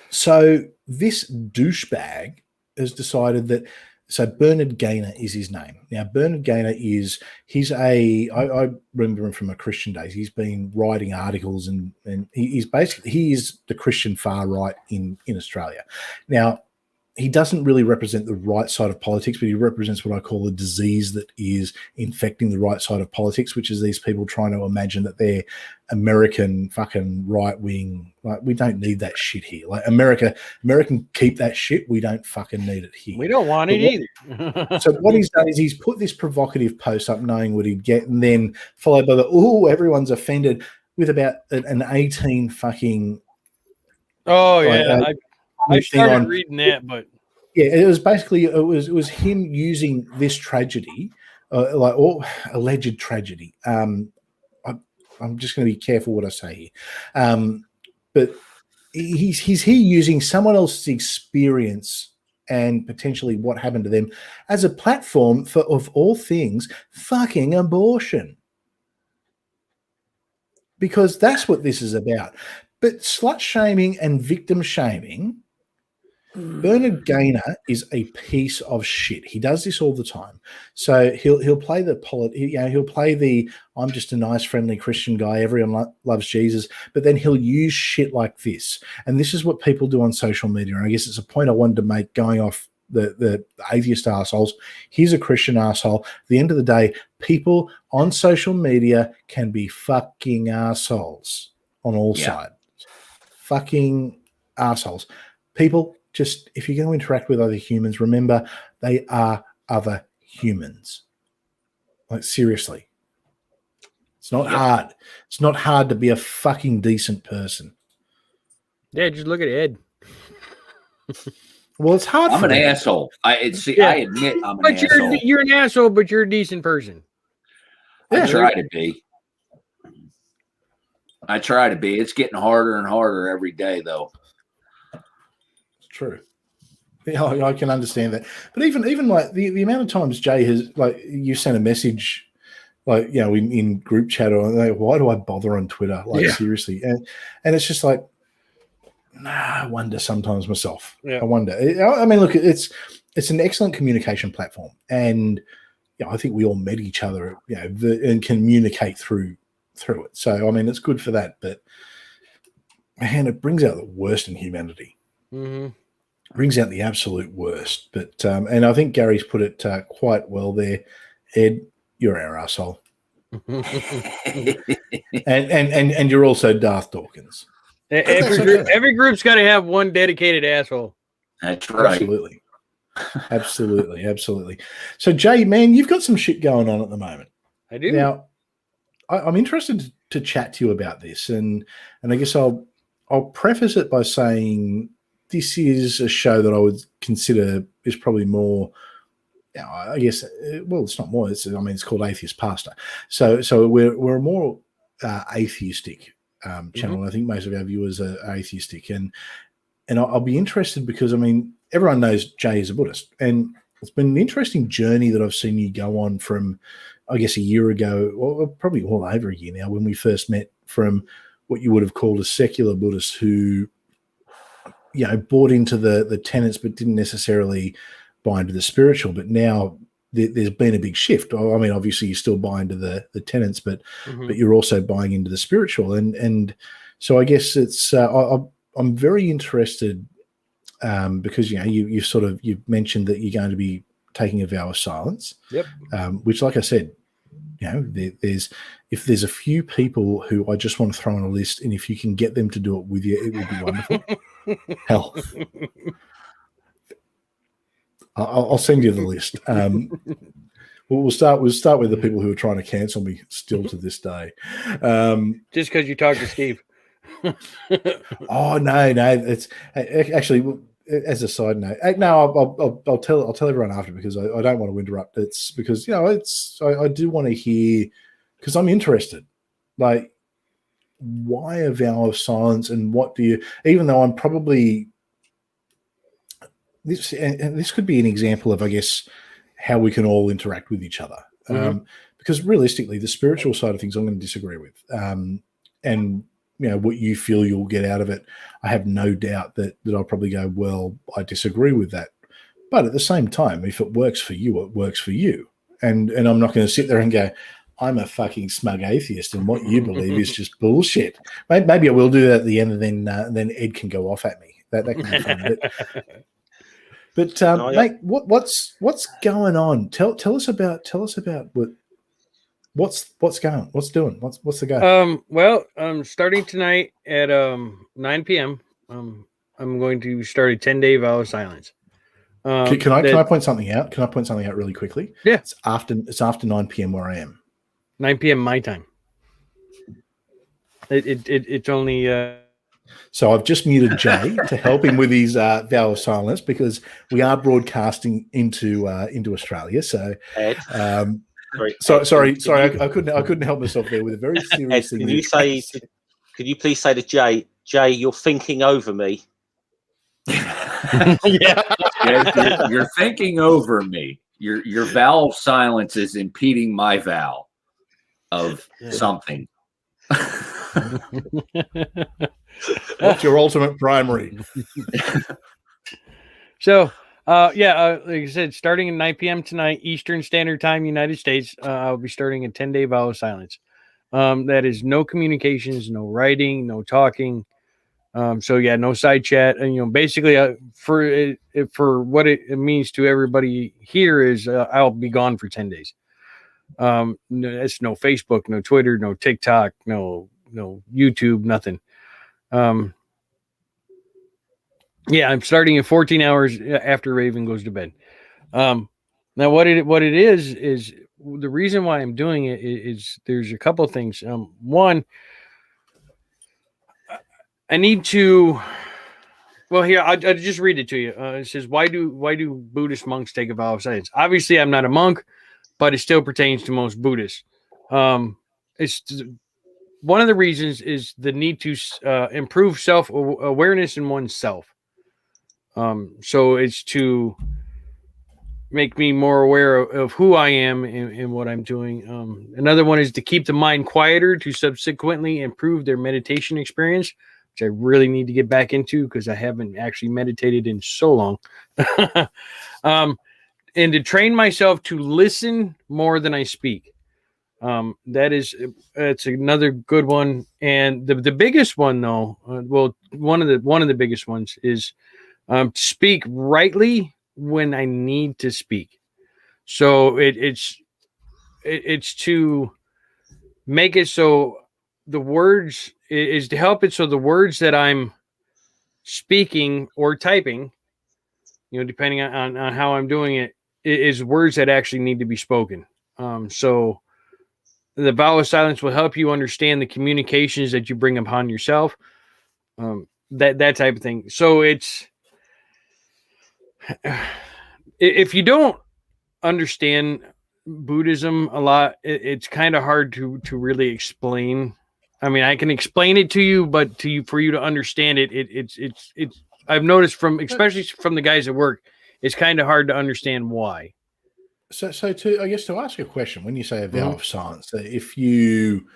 So this douchebag has decided that. So Bernard Gaynor is his name. Now, Bernard Gaynor I remember him from my Christian days. He's been writing articles and he is the Christian far right in Australia. Now, he doesn't really represent the right side of politics, but he represents what I call a disease that is infecting the right side of politics, which is these people trying to imagine that they're American fucking right wing. Like, we don't need that shit here. Like, American keep that shit. We don't fucking need it here. We don't want it either. So what he's done is he's put this provocative post up knowing what he'd get, and then followed by everyone's offended with about an 18 fucking. Oh, yeah. I started reading that, but it was basically it was him using this tragedy, alleged tragedy. I'm just going to be careful what I say here, but he's here using someone else's experience and potentially what happened to them as a platform for, of all things, fucking abortion, because that's what this is about. But slut shaming and victim shaming. Bernard Gaynor is a piece of shit. He does this all the time. So he'll play he'll play the I'm just a nice, friendly Christian guy. Everyone loves Jesus. But then he'll use shit like this. And this is what people do on social media. And I guess it's a point I wanted to make going off the atheist assholes. He's a Christian asshole. At the end of the day, people on social media can be fucking assholes on all sides. Fucking assholes. People just if you're going to interact with other humans, remember they are other humans. Like, seriously. It's not hard. It's not hard to be a fucking decent person. Yeah, just look at Ed. Well, it's hard. I'm an asshole. I admit I'm an asshole. You're an asshole, but you're a decent person. I try to be. It's getting harder and harder every day, though. It's true. Yeah, I can understand that. But even like the amount of times Jay has, like, you sent a message, like, you know, in group chat, or like, why do I bother on Twitter? Like, seriously. And it's just like, I wonder sometimes myself. Yeah. I wonder. I mean, look, it's an excellent communication platform. And I think we all met each other, and communicate through it. So, I mean, it's good for that. But, man, it brings out the worst in humanity. Mm-hmm. Brings out the absolute worst. But and I think Gary's put it quite well there. Ed, you're our asshole. and you're also Darth Dawkins. Every group's got to have one dedicated asshole. That's right. Absolutely. So, Jay, man, you've got some shit going on at the moment. I do. Now, I'm interested to chat to you about this, and I guess I'll preface it by saying this is a show that I would consider is probably more, I guess, well, it's not more. It's called Atheist Pastor. So we're a more atheistic channel. Mm-hmm. I think most of our viewers are atheistic, and I'll be interested because, I mean, everyone knows Jay is a Buddhist, and it's been an interesting journey that I've seen you go on from, I guess, a year ago, or probably all over a year now, when we first met, from what you would have called a secular Buddhist who, bought into the tenets but didn't necessarily buy into the spiritual. But now there's been a big shift. I mean, obviously you still buy into the tenets, but you're also buying into the spiritual. And so I guess it's I'm very interested because you've mentioned that you're going to be taking a vow of silence. Yep. Which, like I said, if there's a few people who I just want to throw on a list, and if you can get them to do it with you, it would be wonderful. Hell, I'll send you the list. We'll start with the people who are trying to cancel me still to this day. Just because you talked to Steve. Oh no, it's actually, as a side note. No, I'll tell everyone after, because I don't want to interrupt. It's because I do want to hear, because I'm interested. Like, why a vow of silence, and what do you? Even though I'm probably this could be an example of, I guess, how we can all interact with each other. Because realistically, the spiritual side of things, I'm going to disagree with. And what you feel you'll get out of it, I have no doubt that I'll probably go, well, I disagree with that. But at the same time, if it works for you, it works for you. And I'm not going to sit there and go, I'm a fucking smug atheist, and what you believe is just bullshit. Maybe I will do that at the end, and then Ed can go off at me. That can be fun. But mate, what's going on? Tell us about what's going, what's the go? Well, starting tonight at 9 p.m. I'm going to start a 10-day vow of silence. Can I point something out? Can I point something out really quickly? Yeah. It's after 9 p.m. where I am. 9 p.m. my time. It's only. So I've just muted Jay to help him with his vow of silence, because we are broadcasting into Australia. So, sorry, I couldn't help myself there with a very serious thing. Could you please say to Jay, you're thinking over me? Yeah, you're thinking over me. Your vow of silence is impeding my vow of something. What's your ultimate primary? So, like I said, starting at 9 p.m. tonight, Eastern Standard Time, United States, I'll be starting a 10-day vow of silence. That is no communications, no writing, no talking. No side chat. And, basically for what it means to everybody here is I'll be gone for 10 days. It's no Facebook, no Twitter, no TikTok, no YouTube, nothing. Yeah, I'm starting at 14 hours after Raven goes to bed. Now what it is the reason why I'm doing it is there's a couple of things. One, I need to. Well, here I'll just read it to you. It says, "Why do Buddhist monks take a vow of silence?" Obviously, I'm not a monk, but it still pertains to most Buddhists. It's one of the reasons is the need to improve self awareness in oneself. So it's to make me more aware of who I am and what I'm doing. Another one is to keep the mind quieter to subsequently improve their meditation experience, which I really need to get back into because I haven't actually meditated in so long. And to train myself to listen more than I speak. It's another good one. And the biggest one though, one of the biggest ones is speak rightly when I need to speak. So it's to make it so the words is to help it so the words that I'm speaking or typing, depending on how I'm doing it, is words that actually need to be spoken. So the vow of silence will help you understand the communications that you bring upon yourself. That type of thing. So it's if you don't understand Buddhism a lot, it's kind of hard to really explain. I mean, I can explain it to you, but for you to understand it, it's I've noticed especially from the guys at work, it's kind of hard to understand why. So to ask a question, when you say a vow of silence, if you,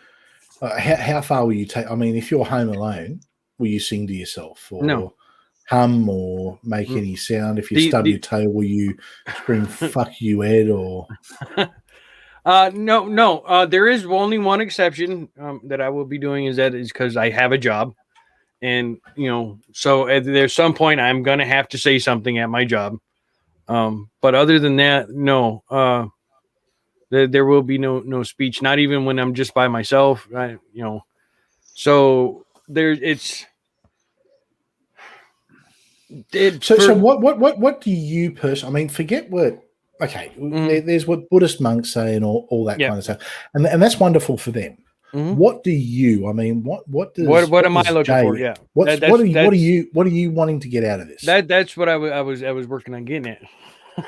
how far will you take? I mean, if you're home alone, will you sing to yourself or hum or make any sound? If you stub your toe, will you scream "fuck you, Ed"? Or no. There is only one exception that I will be doing is because I have a job, and so there's some point I'm gonna have to say something at my job. But other than that, no. There will be no speech, not even when I'm just by myself. So So what do you personally? I mean, forget what. Okay, there's what Buddhist monks say and all that kind of stuff, and that's wonderful for them. What do you? I mean, what am I looking for? Yeah, what are you wanting to get out of this? That's what I was working on getting at.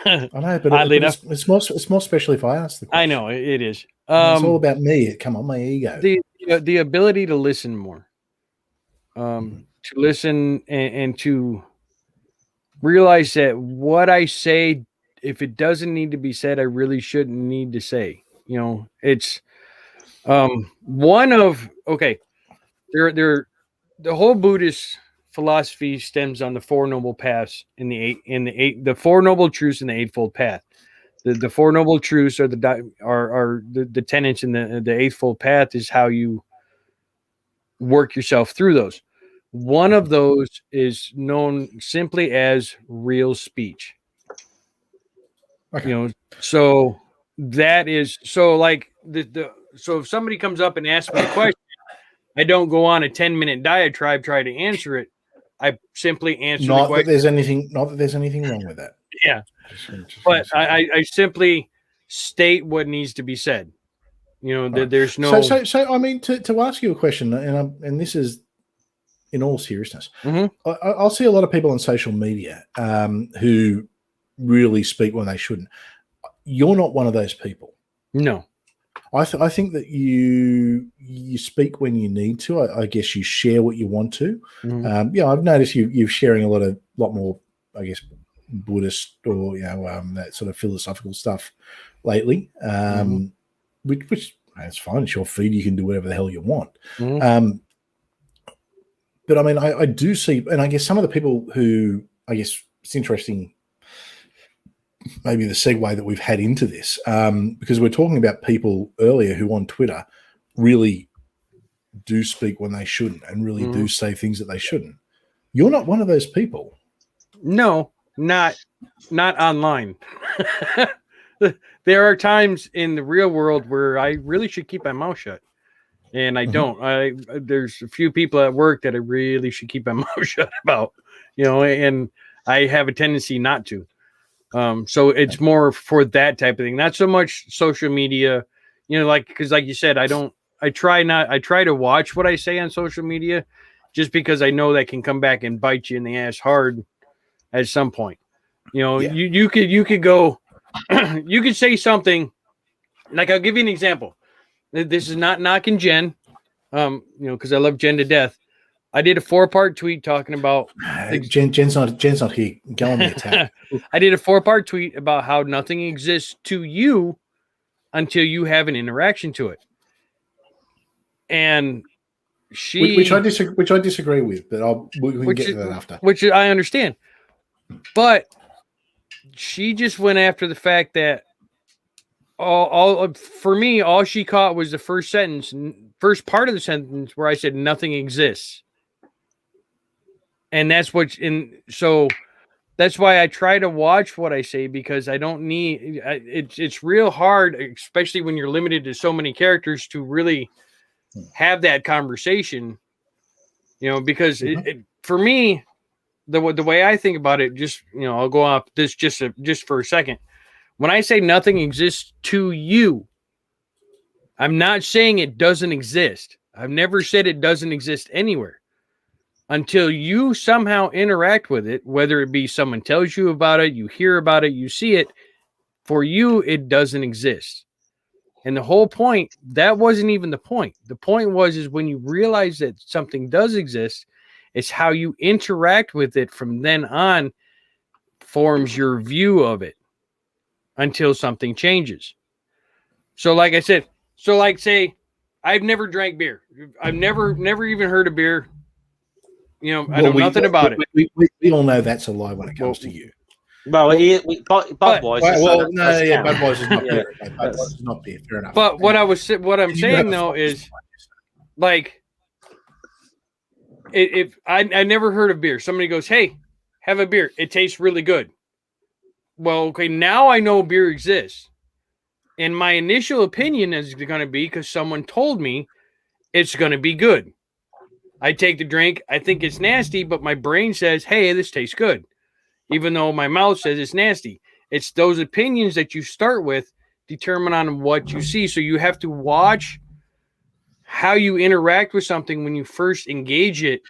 I know, but it's more special if I ask the question. I know it is. It's all about me. Come on, my ego. The ability to listen more, to listen and to realize that what I say, if it doesn't need to be said, I really shouldn't need to say. It's one of the whole Buddhist philosophy stems on the Four Noble Paths the Four Noble Truths in the Eightfold Path. The Four Noble Truths are the tenets in the Eightfold Path is how you work yourself through those. One of those is known simply as real speech. Okay. So that is like so if somebody comes up and asks me a question, I don't go on a 10-minute diatribe try to answer it. I simply answer not the question. Not that there's anything wrong with that. Yeah. But I simply state what needs to be said. There's no. So I mean, to ask you a question, and this is in all seriousness, I'll see a lot of people on social media who really speak when they shouldn't. You're not one of those people. No. I think that you speak when you need to. I guess you share what you want to. I've noticed you're sharing a lot more, I guess, Buddhist or that sort of philosophical stuff lately, which that's fine. It's your feed. You can do whatever the hell you want. But I mean, I do see, and I guess some of the people who, I guess it's interesting, maybe the segue that we've had into this, because we're talking about people earlier who on Twitter really do speak when they shouldn't and really do say things that they shouldn't. You're not one of those people. No, not online. There are times in the real world where I really should keep my mouth shut. and I don't. There's a few people at work that I really should keep my mouth shut about, and I have a tendency not to. So it's more for that type of thing, not so much social media, because like you said, I try to watch what I say on social media, just because I know that can come back and bite you in the ass hard at some point. You could go, you could say something like, I'll give you an example. This is not knocking Jen, because I love Jen to death. I did a 4-part tweet talking about Jen's not here. Go on the attack. I did a 4-part tweet about how nothing exists to you until you have an interaction to it. And which I disagree with, but we can get to that after. Which I understand. But she just went after the fact that for me, all she caught was the first part of the sentence where I said nothing exists. And that's so that's why I try to watch what I say, because I don't need it's real hard, especially when you're limited to so many characters, to really have that conversation, because for me, the way I think about it, just, I'll go off this just for a second. When I say nothing exists to you, I'm not saying it doesn't exist. I've never said it doesn't exist anywhere. Until you somehow interact with it, whether it be someone tells you about it, you hear about it, you see it, for you, it doesn't exist. And the whole point, that wasn't even the point. The point is when you realize that something does exist, it's how you interact with it from then on forms your view of it until something changes. So like I said, say, I've never drank beer. I've never even heard of beer. I know nothing about it. We all know that's a lie when it comes to you. Well, Budweiser. Budweiser's not beer. Budweiser's not beer. Fair enough. But what I'm saying though is, like, if I never heard of beer, somebody goes, "Hey, have a beer. It tastes really good." Well, okay, now I know beer exists, and my initial opinion is going to be because someone told me it's going to be good. I take the drink. I think it's nasty, but my brain says, "Hey, this tastes good," even though my mouth says it's nasty. It's those opinions that you start with determine on what you see. So you have to watch how you interact with something when you first engage it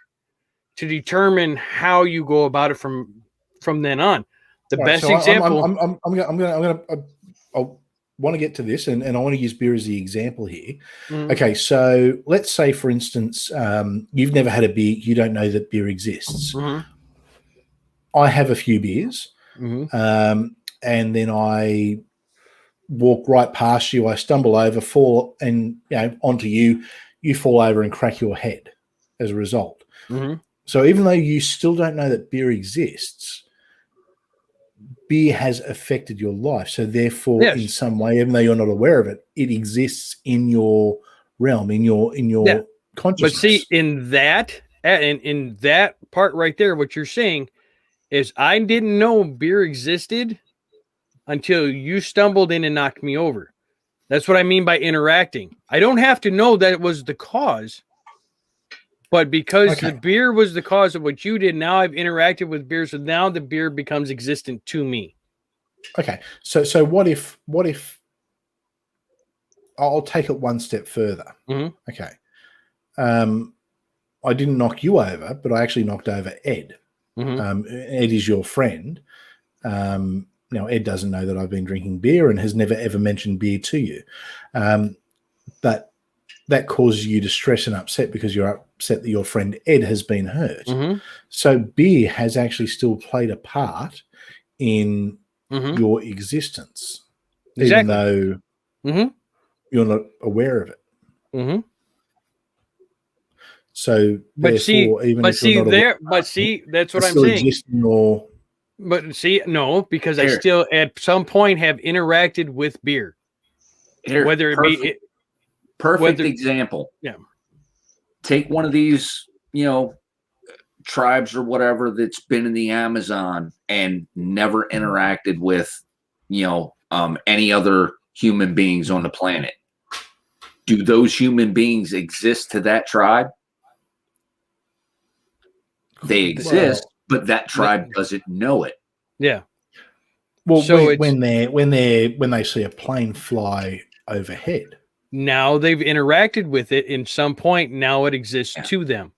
to determine how you go about it from then on. The best example. I want to get to this, and I want to use beer as the example here. Mm-hmm. Okay, so let's say, for instance, you've never had a beer. You don't know that beer exists. Mm-hmm. I have a few beers, and then I walk right past you. I stumble over, fall, and onto you. You fall over and crack your head as a result. Mm-hmm. So even though you still don't know that beer exists, beer has affected your life. So therefore, in some way, even though you're not aware of it, it exists in your realm, in your consciousness. But see, in that part right there, what you're saying is I didn't know beer existed until you stumbled in and knocked me over. That's what I mean by interacting. I don't have to know that it was the cause, but because the beer was the cause of what you did, now I've interacted with beer, so now the beer becomes existent to me. Okay, so what if I'll take it one step further? Mm-hmm. Okay, I didn't knock you over, but I actually knocked over Ed. Mm-hmm. Ed is your friend. Now Ed doesn't know that I've been drinking beer and has never ever mentioned beer to you, but that causes you distress and upset because you're upset that your friend Ed has been hurt. Mm-hmm. So beer has actually still played a part in your existence, even though you're not aware of it. Mm-hmm. So, that's what I'm saying. But see, no, because I still at some point have interacted with beer, whether it be. Perfect example. Yeah. Take one of these, tribes or whatever that's been in the Amazon and never interacted with, any other human beings on the planet. Do those human beings exist to that tribe? They exist, but that tribe doesn't know it. Yeah. Well, So when they see a plane fly overhead, now they've interacted with it in some point. Now it exists to them.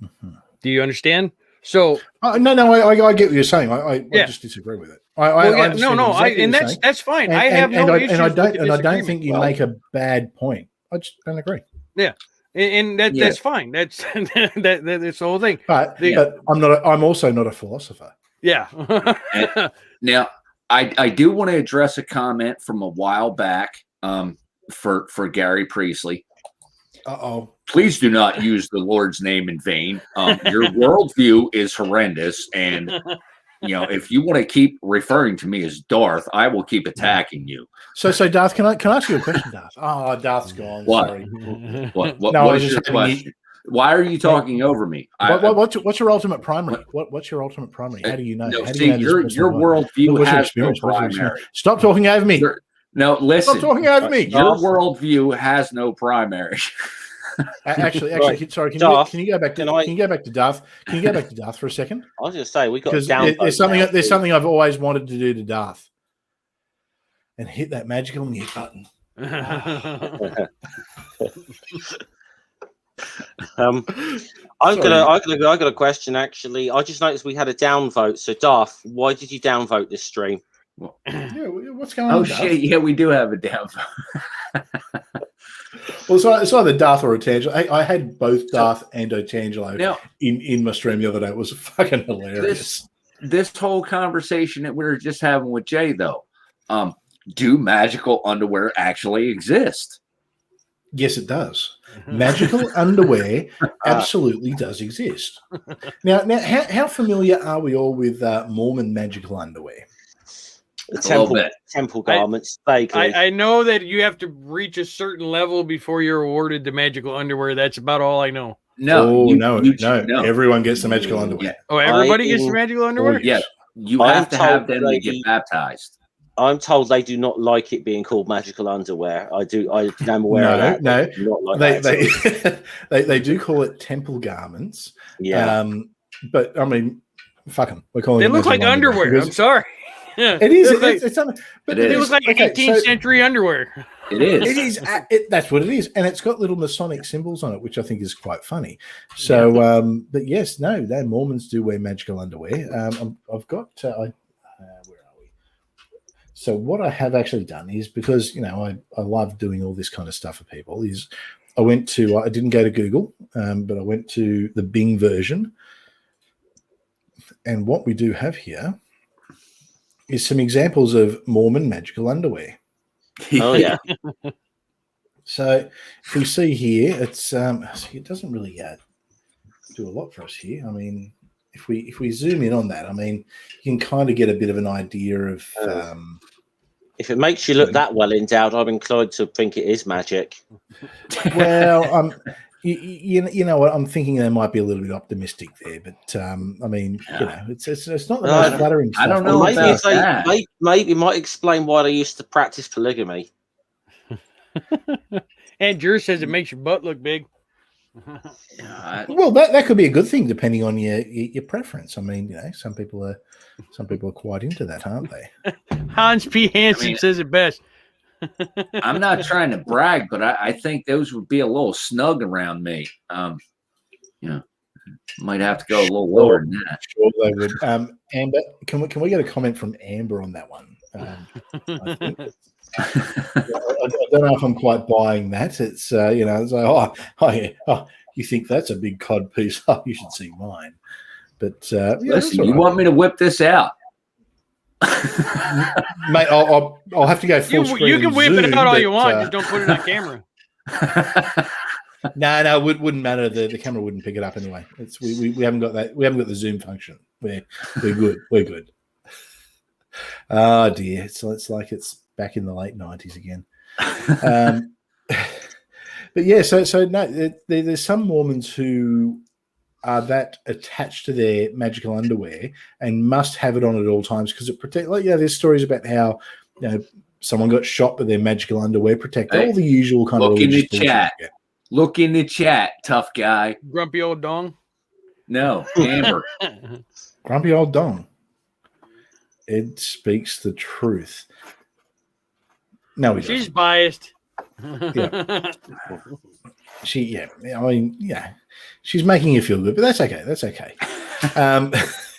Mm-hmm. Do you understand? So no, I get what you're saying. I just disagree with it. I understand exactly what you're saying. that's fine. And, I have no issues. I don't think you make a bad point. I just don't agree. Yeah, and that's fine. That's that's the whole thing. But I'm also not a philosopher. Yeah. Now, I do want to address a comment from a while back for Gary Priestley. Please do not use the Lord's name in vain. Your worldview is horrendous, and if you want to keep referring to me as Darth, I will keep attacking you. So Darth, can I ask you a question, Darth? Oh, Darth's gone. What? Sorry. What is your question? Why are you talking over me? What's your ultimate primary? What's your ultimate primary? How do you know? No, see, your worldview has no primary. Stop talking over me. No, listen. Stop talking over me. Your worldview has no primary. Actually, Right. sorry. Can you go back to Darth? Can you go back to Darth for a second? I was going to say we got Because there's something I've always wanted to do to Darth, and hit that magical mute button. I got a question actually. I just noticed we had a downvote. So Darth, why did you downvote this stream? Yeah, what's going on? Oh shit! Yeah, we do have a downvote. Well, it's either Darth or Otangelo. I had both Darth and Otangelo in my stream the other day. It was fucking hilarious. This whole conversation that we were just having with Jay, though, do magical underwear actually exist? Yes, it does. Magical underwear absolutely does exist. Now, how familiar are we all with Mormon magical underwear? Temple garments. I know that you have to reach a certain level before you're awarded the magical underwear. That's about all I know. No. Everyone gets the magical underwear. Yeah. Oh, everybody gets the magical underwear? Yeah. You have to have them to get baptized. I'm told they do not like it being called magical underwear. I am aware of that. No. They do call it temple garments. Yeah. But I mean, fuck them. We're calling they it look like underwear. I'm sorry. Yeah. It is. It looks like 18th century underwear. It is. It is. That's what it is, and it's got little Masonic symbols on it, which I think is quite funny. So, but yes, Mormons do wear magical underwear. I've got. Where are we? So what I have actually done is, because I love doing all this kind of stuff for people. Is I didn't go to Google, but I went to the Bing version, and what we do have here is some examples of Mormon magical underwear. Oh yeah. So if we see here, it's it doesn't really do a lot for us here. I mean, if we zoom in on that, I mean, you can kind of get a bit of an idea of. If it makes you look that well endowed, I'm inclined to think it is magic. Well, you know what? I'm thinking they might be a little bit optimistic there, but I mean, it's not the most flattering stuff. I don't know. Maybe it might explain why they used to practice polygamy. And Jer says it makes your butt look big. Well, that could be a good thing depending on your preference. I mean, some people are quite into that, aren't they? Hans P. Hansen says it best. I'm not trying to brag, but I think those would be a little snug around me. Might have to go a little lower than that. Sure, they would. Amber, can we get a comment from Amber on that one? I don't know if I'm quite buying that. It's it's like, you think that's a big cod piece? Oh, you should see mine. But listen, you want me to whip this out? Mate, I'll have to go full screen. You can whip it out all you want, just don't put it on camera. No, it wouldn't matter. The camera wouldn't pick it up anyway. We haven't got that. We haven't got the zoom function. We're good. We're good. Oh dear, it's like it's back in the late 90s again. But yeah, so no, there's some Mormons who are that attached to their magical underwear and must have it on at all times because it protects. Like, there's stories about how someone got shot with their magical underwear protector. Hey, all the usual kind of look in the religious bullshit. chat. Look in the chat, tough guy. Grumpy old dong. No, Amber. Grumpy old dong. Ed speaks the truth. No, She's biased. Yeah. She's making you feel good, but that's okay. That's okay.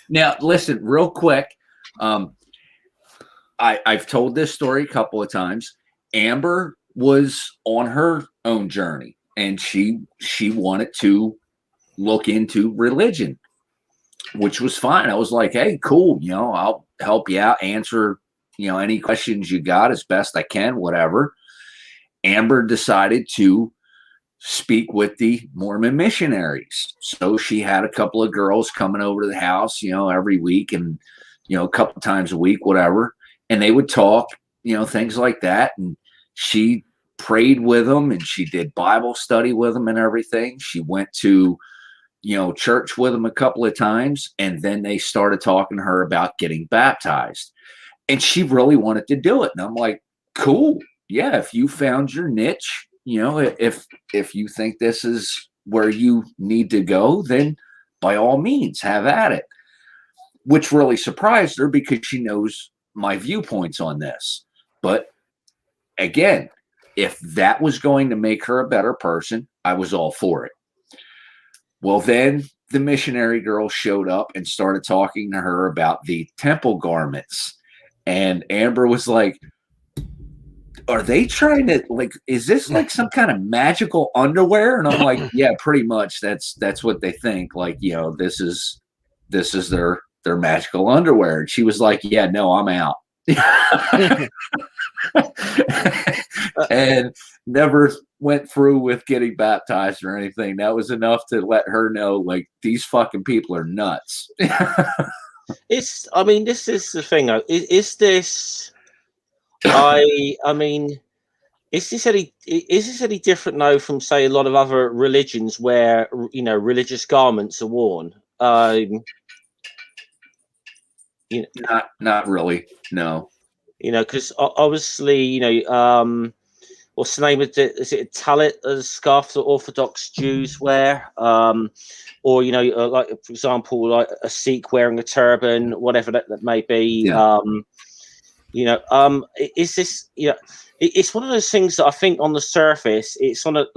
Now, listen, real quick. I've told this story a couple of times. Amber was on her own journey, and she wanted to look into religion, which was fine. I was like, hey, cool. I'll help you out, answer, any questions you got as best I can, whatever. Amber decided to speak with the Mormon missionaries. So she had a couple of girls coming over to the house, every week and, a couple times a week, whatever. And they would talk, things like that. And she prayed with them and she did Bible study with them and everything. She went to, church with them a couple of times. And then they started talking to her about getting baptized. And she really wanted to do it. And I'm like, cool. Yeah, if you found your niche, if you think this is where you need to go, then by all means, have at it. Which really surprised her because she knows my viewpoints on this. But again, if that was going to make her a better person, I was all for it. Well, then the missionary girl showed up and started talking to her about the temple garments. And Amber was like, are they trying to is this like some kind of magical underwear? And I'm like, yeah, pretty much. That's what they think. This is their magical underwear. And she was like, yeah, no, I'm out. And never went through with getting baptized or anything. That was enough to let her know, these fucking people are nuts. This is the thing. Is this any different now from, say, a lot of other religions where religious garments are worn? Not really. No. Because obviously, what's the name of it? Is it a talit, a scarf that Orthodox Jews wear? Or like, for example, like a Sikh wearing a turban, whatever that may be. Yeah. Is this? It's one of those things that I think on the surface, it's a lot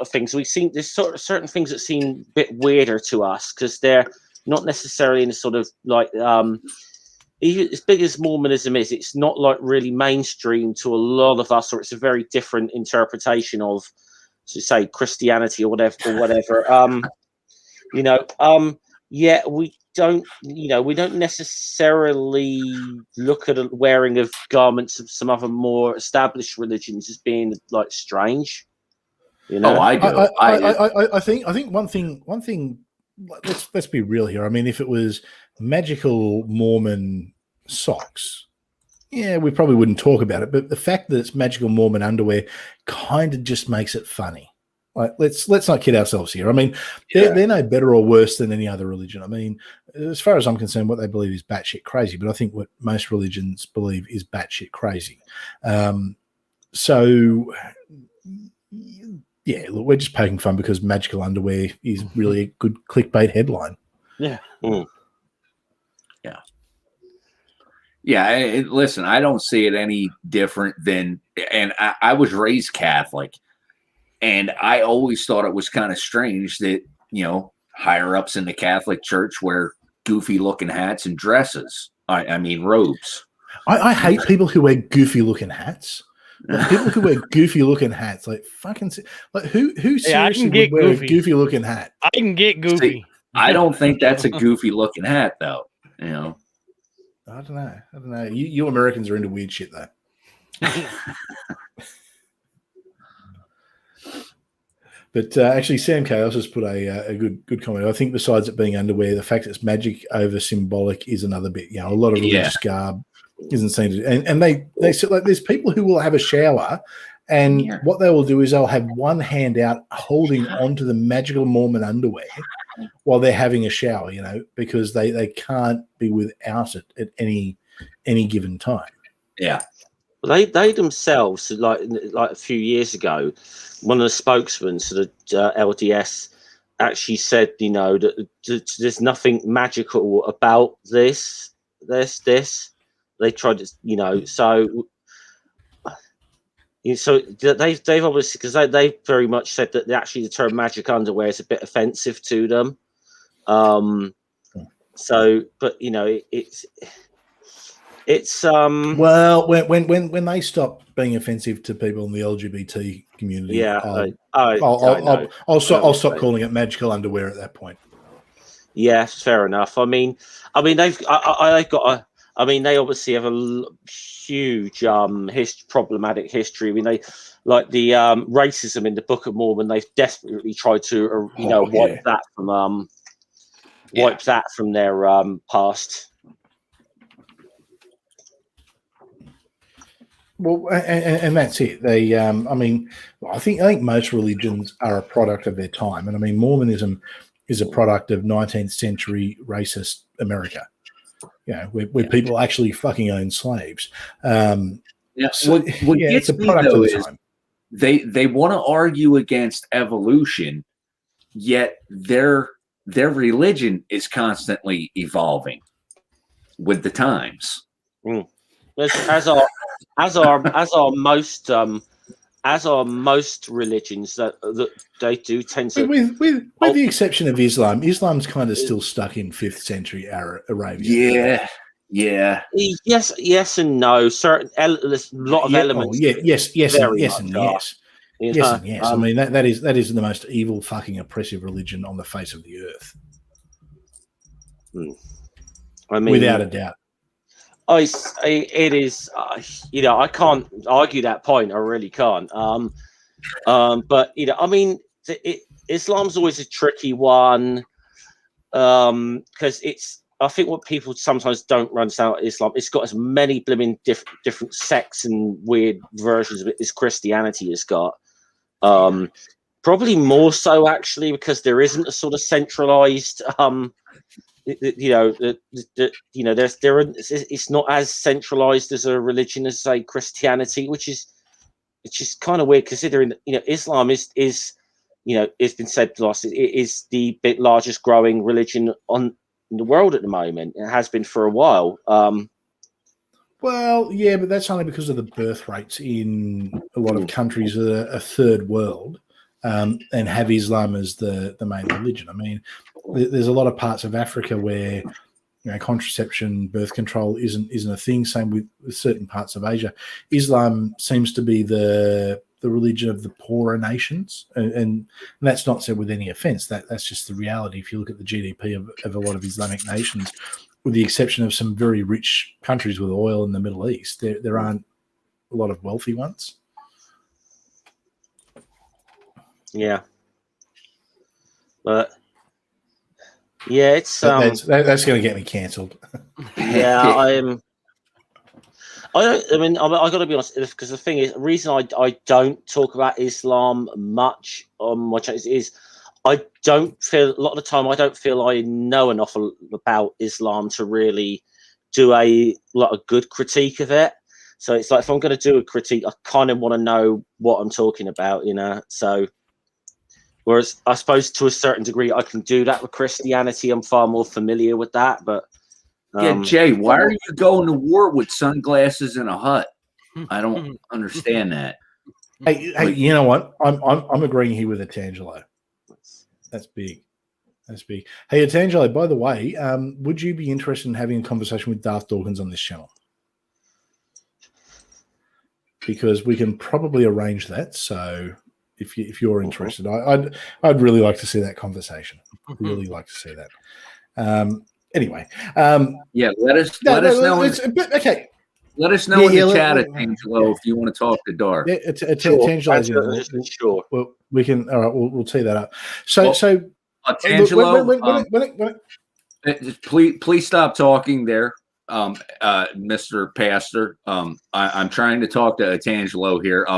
of things. We've seen there's certain things that seem a bit weirder to us because they're not necessarily in a sort of even as big as Mormonism is, it's not really mainstream to a lot of us, or it's a very different interpretation of, say, Christianity or whatever. Yeah, we don't necessarily look at wearing of garments of some other more established religions as being strange. Oh, I do. I think one thing. Let's be real here. I mean, if it was magical Mormon socks, yeah, we probably wouldn't talk about it. But the fact that it's magical Mormon underwear kind of just makes it funny. Let's not kid ourselves here. I mean, they're no better or worse than any other religion. I mean, as far as I'm concerned, what they believe is batshit crazy. But I think what most religions believe is batshit crazy. So, yeah, look, we're just poking fun because magical underwear is really a good clickbait headline. Yeah. Mm. Yeah. Yeah. Listen, I don't see it any different than, and I was raised Catholic, and I always thought it was kind of strange that, higher ups in the Catholic Church wear goofy looking hats and dresses. I mean, robes. I hate people who wear goofy looking hats. People who wear goofy looking hats, who seriously would wear a goofy looking hat? I can get goofy. See, I don't think that's a goofy looking hat, though. I don't know. You Americans are into weird shit, though. But actually, Sam Chaos has put a good comment. I think besides it being underwear, the fact that it's magic over symbolic is another bit. A lot of religious garb isn't seen to, and they say there's people who will have a shower, and what they will do is they'll have one hand out holding onto the magical Mormon underwear while they're having a shower, because they can't be without it at any any given time. Yeah. They themselves, like a few years ago, one of the spokesmen for the LDS actually said, that there's nothing magical about this. They tried to, so they've obviously, because they very much said that actually the term magic underwear is a bit offensive to them. But it's well, when they stop being offensive to people in the LGBT community, yeah, I'll stop calling it magical underwear at that point. Yeah, fair enough. I mean, they obviously have a huge problematic history. I mean, they like the racism in the Book of Mormon. They've desperately tried to wipe that from their past. Well, and that's it. They, I think most religions are a product of their time, and I mean, Mormonism is a product of 19th century racist America. Where people actually fucking own slaves. What gets me though is they want to argue against evolution, yet their religion is constantly evolving with the times. As are most religions that they do tend to, with the exception of Islam. Islam's kind of still stuck in 5th century Arabia. Yeah. Yes, and no. There's a lot of elements. Yes, and yes. I mean that is the most evil, fucking oppressive religion on the face of the earth. I mean, without a doubt. It is. I can't argue that point. I really can't. But I mean, Islam's always a tricky one because it's. I think what people sometimes don't understand about Islam, it's got as many blooming different sects and weird versions of it as Christianity has got. Probably more so actually because there isn't a sort of centralized. It's not as centralized as a religion as say Christianity, which is kind of weird considering that Islam is it's been said to us it is the largest growing religion in the world at the moment. It has been for a while. Well, yeah, but that's only because of the birth rates in a lot of countries that are a third world and have Islam as the main religion. I mean, there's a lot of parts of Africa where contraception, birth control isn't a thing. Same with certain parts of Asia. Islam seems to be the religion of the poorer nations, and that's not said with any offense. That's just the reality. If you look at the GDP of a lot of Islamic nations, with the exception of some very rich countries with oil in the Middle East, there aren't a lot of wealthy ones. Yeah, but yeah, it's that's going to get me cancelled. Yeah, I got to be honest, because the thing is, the reason I don't talk about Islam much on my channel is I don't feel a lot of the time I don't feel I know enough about Islam to really do a good critique of it. So it's like if I'm going to do a critique, I kind of want to know what I'm talking about, So, whereas I suppose to a certain degree I can do that with Christianity. I'm far more familiar with that, but. Yeah, Jay, why are you going to war with sunglasses and a hut? I don't understand that. Hey, you know what? I'm agreeing here with Atangelo. That's big. Hey, Atangelo, by the way, would you be interested in having a conversation with Darth Dawkins on this channel? Because we can probably arrange that. So if you're interested, I'd really like to see that conversation. Really like to see that. Anyway, let us know. Okay, let us know in the chat, Angelo, if you want to talk to Darth. Yeah, Angelo. Sure. Well, we can. All right, we'll tee that up. So, Angelo, please stop talking there, Mr. Pastor. I'm trying to talk to Atangelo here.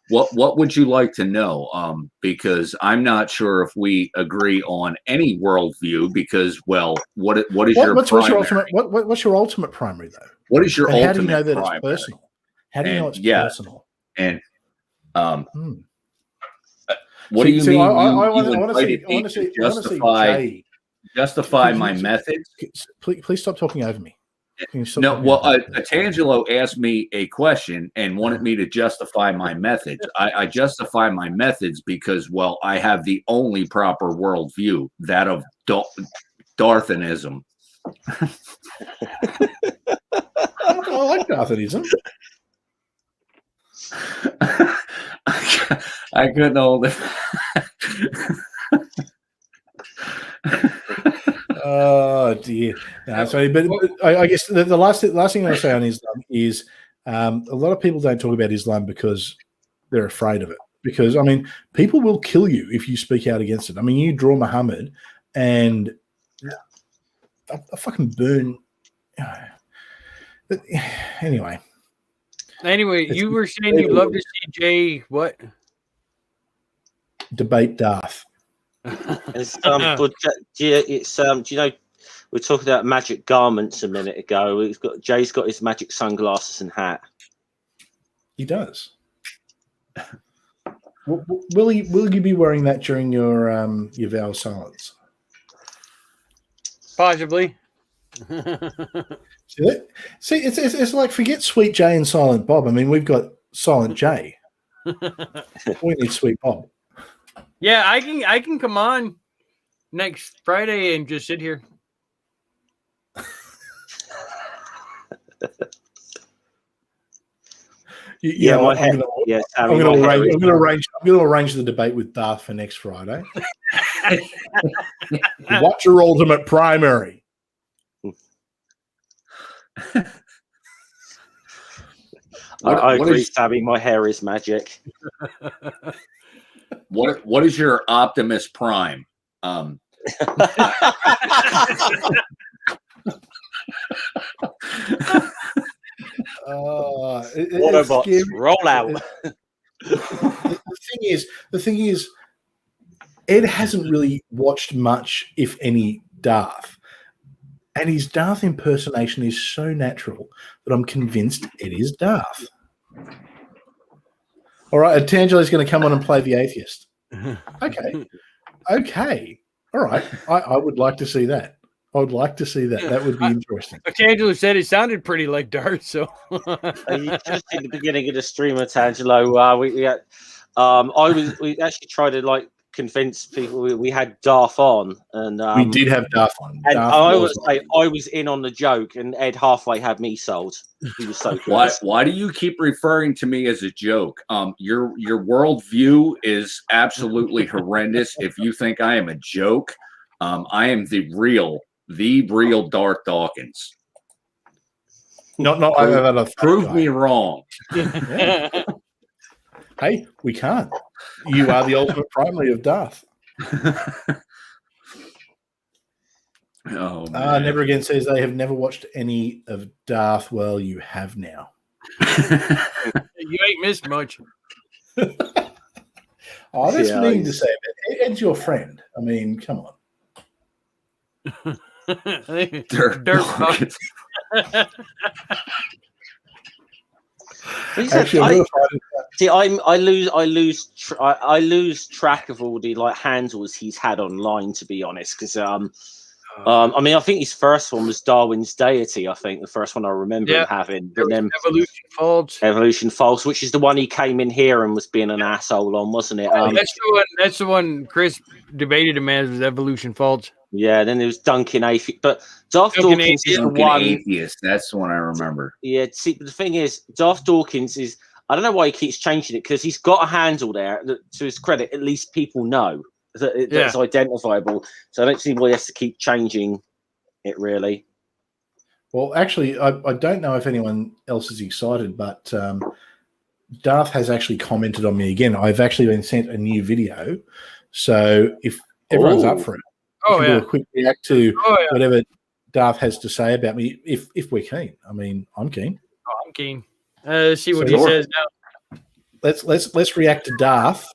what would you like to know? Because I'm not sure if we agree on any worldview. Because, well, what's your ultimate primary though? What is your and ultimate? How do you know that primary? it's personal? How do you know it's personal? And what do you mean? I want to justify my methods. Please stop talking over me. No, well, Tangelo asked me a question and wanted me to justify my methods. I justify my methods because, well, I have the only proper worldview, that of Darthanism. I like Darthanism. I couldn't hold it. Oh dear! No, sorry, but I guess the last thing I'll say on Islam is a lot of people don't talk about Islam because they're afraid of it. Because I mean, people will kill you if you speak out against it. I mean, you draw Muhammad, and I fucking burn. But anyway. Anyway, you were saying you'd love to see Jay what? Debate Darth. It's, do you know, we were talking about magic garments a minute ago. Jay's got his magic sunglasses and hat. He does. Will you be wearing that during your vow of silence? Possibly. See, it's like, forget Sweet Jay and Silent Bob. I mean, we've got Silent Jay. We need Sweet Bob. Yeah, I can come on next Friday and just sit here. I'm going to arrange the debate with Darth for next Friday. What's your ultimate primary? I agree, Sabby. My hair is magic. What is your Optimus Prime? Autobots, roll out. The thing is, Ed hasn't really watched much, if any, Darth. And his Darth impersonation is so natural that I'm convinced it is Darth. All right, Tangela's going to come on and play the Atheist. Okay. All right. I would like to see that. I would like to see that. That would be interesting. Tangelo said it sounded pretty like Darth, so. Just in the beginning of the stream, Tangelo, we actually tried to convince people we had Darth on, and we did have Darth on. And I was in on the joke, and Ed halfway had me sold. He was so good. Why do you keep referring to me as a joke? Your worldview is absolutely horrendous. If you think I am a joke, I am the real Darth Dawkins. Prove me wrong. Hey, we can't. You are the ultimate primary of Darth. Never Again says they have never watched any of Darth. Well, you have now. You ain't missed much. That's mean to say, man. Ed's your friend. I mean, come on. Dirt. I lose track of all the handles he's had online, to be honest, because I think his first one was Darwin's Deity. I think the first one I remember him having, but then Evolution False, which is the one he came in here and was being an asshole on, wasn't it? That's the one Chris debated him as, was Evolution False. Yeah, then there was Duncan Atheist, but Darth Dawkins is the one. Atheist, that's the one I remember. Yeah, see, but the thing is, Darth Dawkins is. I don't know why he keeps changing it, because he's got a handle there that, to his credit, at least people know that it's identifiable. So I don't see why he has to keep changing it, really. Well, actually, I don't know if anyone else is excited, but Darth has actually commented on me again. I've actually been sent a new video. So if everyone's up for it, do a quick react to whatever Darth has to say about me, if we're keen. I mean, I'm keen. I'm keen. See what he says now. let's react to Darth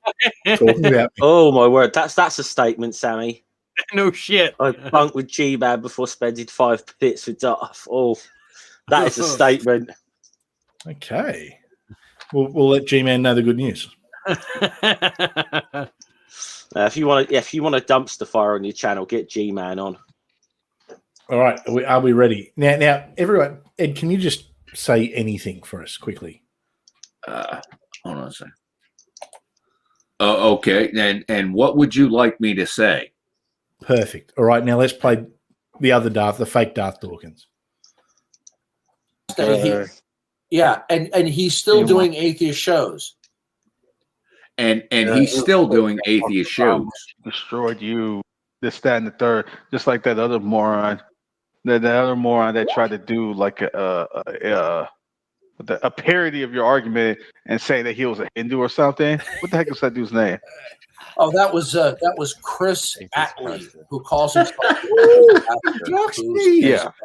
talking about me. Oh my word, that's a statement, Sammy. No shit. I bunked with G-Man before spending 5 minutes with Darth. Oh, that is a statement. Okay, we'll let G-Man know the good news. If you want to dumpster fire on your channel, get G-Man on. All right, are we ready now? Everyone, Ed, can you just say anything for us quickly? Hold on a second. Okay, and what would you like me to say? Perfect. All right, now let's play the other Darth, the fake Darth Dawkins. And he's still doing atheist shows. And he's still doing atheist shows. Destroyed you, this, that, and the third, just like that other moron. The other moron that tried to do like a parody of your argument and say that he was a Hindu or something. What the heck is that dude's name? Oh, that was Chris Atlee, who calls himself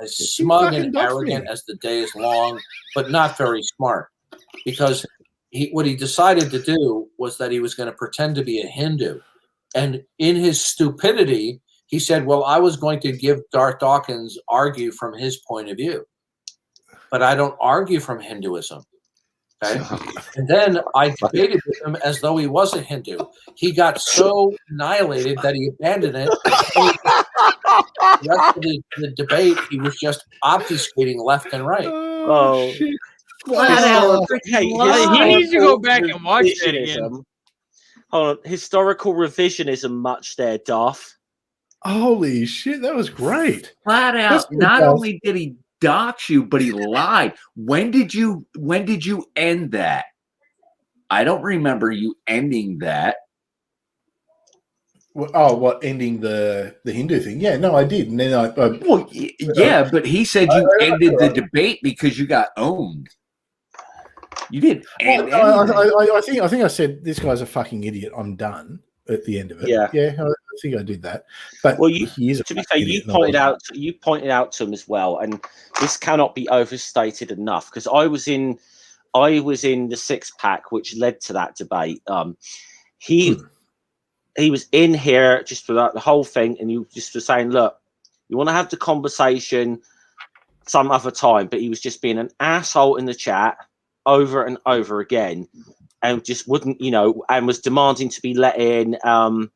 as smug and arrogant as the day is long, but not very smart. Because what he decided to do was that he was going to pretend to be a Hindu. And in his stupidity, he said, well, I was going to give Darth Dawkins argue from his point of view. But I don't argue from Hinduism. Okay? And then I debated with him as though he was a Hindu. He got so annihilated that he abandoned it. The rest of the debate, he was just obfuscating left and right. Oh, shit. He needs to go back and watch that again. Hold on, historical revisionism much there, Darth. Holy shit, that was great. Flat out, not only did he dox you, but he lied. When did you end that? I don't remember you ending that. What ending the Hindu thing? Yeah, no, I did. And then But he said you ended the debate because you got owned. You didn't end anything. I think I said this guy's a fucking idiot. I'm done at the end of it. Yeah, I think I did that. But well, he is to be fair, you pointed out to him as well, and this cannot be overstated enough because I was in the 6-pack, which led to that debate. He was in here just for the whole thing, and you just were saying, look, you want to have the conversation some other time, but he was just being an asshole in the chat over and over again, and just wouldn't, and was demanding to be let in. I'd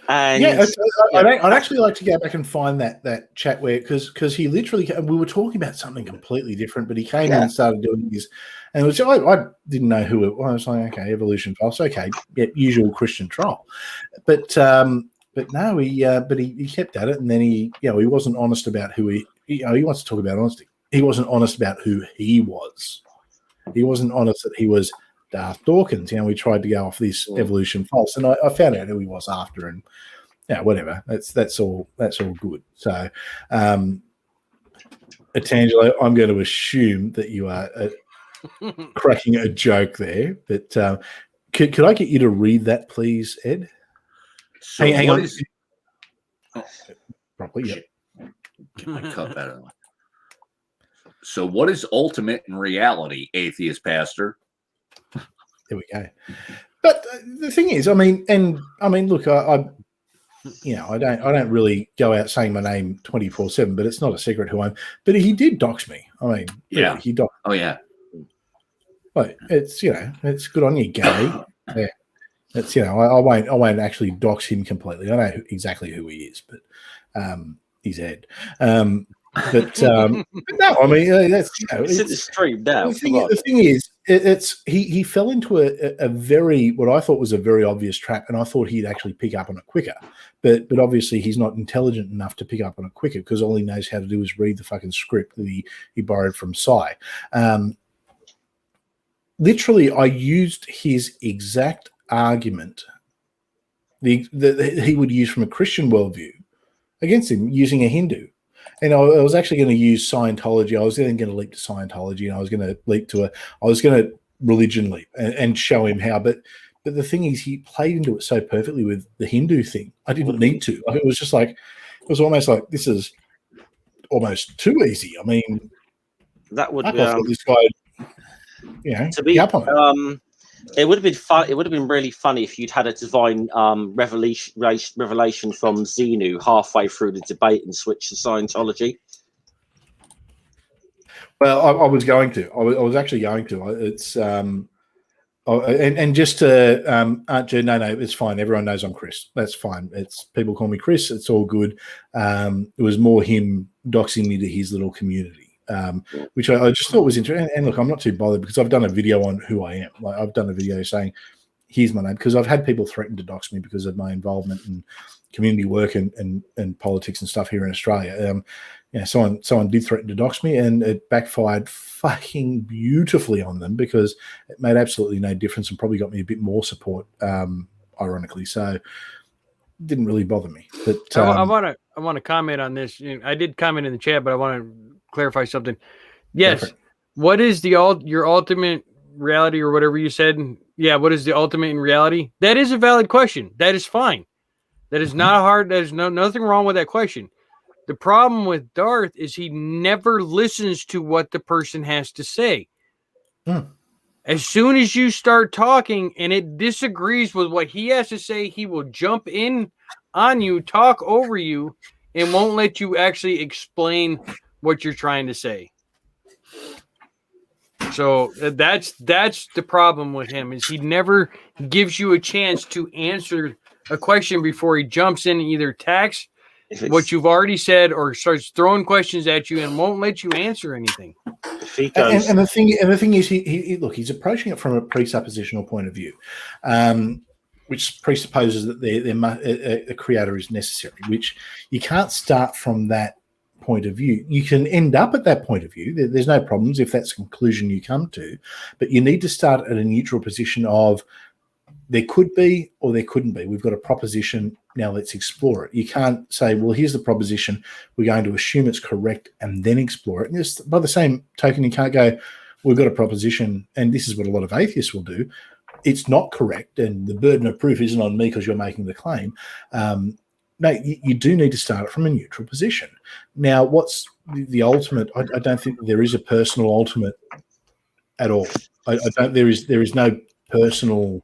actually like to go back and find that chat where because he literally, we were talking about something completely different, but he came in and started doing this, and it was I didn't know who it was. I was like, okay, evolution false, okay, usual Christian troll, but no, he kept at it, and then he wasn't honest about who he wants to talk about honesty. He wasn't honest about who he was. He wasn't honest that he was Darth Dawkins. We tried to go off this evolution false, and I found out who he was after, and whatever. That's all good. So, Atangelo, I'm going to assume that you are cracking a joke there, but could I get you to read that, please, Ed? So hang on. Properly, yeah. Get my cup out of the way. So what is ultimate in reality, Atheist Pastor? There we go. But the thing is, look, I don't really go out saying my name 24/7, but it's not a secret who I am. But he did dox me. Yeah, he doxed. Oh yeah. Like it's it's good on you, Gary. Yeah, it's I won't actually dox him completely. I know exactly who he is, but he's Ed. But no, that's it's in the stream now. The thing is, he fell into a very, what I thought was a very obvious trap, and I thought he'd actually pick up on it quicker. But obviously he's not intelligent enough to pick up on it quicker because all he knows how to do is read the fucking script that he borrowed from Psy. Literally, I used his exact argument that he would use from a Christian worldview against him using a Hindu. And I was actually going to use Scientology. I was then going to leap to Scientology, and I was going to religion leap and show him how. But the thing is, he played into it so perfectly with the Hindu thing. I didn't need to. It was just like, it was almost like, this is almost too easy. I mean, that would be this guy, to be It would have been fun. It would have been really funny if you'd had a divine revelation from Xenu halfway through the debate and switched to Scientology. Well, I was going to. I was actually going to. It's and just to Aunt Jen, no, it's fine. Everyone knows I'm Chris. That's fine. It's people call me Chris. It's all good. It was more him doxing me to his little community, which I just thought was interesting. And look, I'm not too bothered because I've done a video on who I am. Like I've done a video saying, "Here's my name," because I've had people threaten to dox me because of my involvement in community work and politics and stuff here in Australia. Someone did threaten to dox me, and it backfired fucking beautifully on them because it made absolutely no difference and probably got me a bit more support, ironically. So it didn't really bother me. But I want to comment on this. I did comment in the chat, but I want to clarify something. Yes, what is your ultimate reality or whatever you said? Yeah, what is the ultimate in reality? That is a valid question. That is fine. That is not hard. There's nothing wrong with that question. The problem with Darth is he never listens to what the person has to say. As soon as you start talking and it disagrees with what he has to say, he will jump in on you, talk over you, and won't let you actually explain what you're trying to say. So that's the problem with him, is he never gives you a chance to answer a question before he jumps in and either attacks what you've already said or starts throwing questions at you and won't let you answer anything. And the thing is, he's approaching it from a presuppositional point of view, which presupposes that a creator is necessary, which you can't start from that point of view. You can end up at that point of view. There's no problems if that's the conclusion you come to, but you need to start at a neutral position of there could be or there couldn't be. We've got a proposition. Now let's explore it. You can't say, well, here's the proposition. We're going to assume it's correct and then explore it. And just by the same token, you can't go, we've got a proposition, and this is what a lot of atheists will do. It's not correct, and the burden of proof isn't on me because you're making the claim. No, you do need to start it from a neutral position. Now, what's the ultimate? I don't think there is a personal ultimate at all. I don't. There is no personal.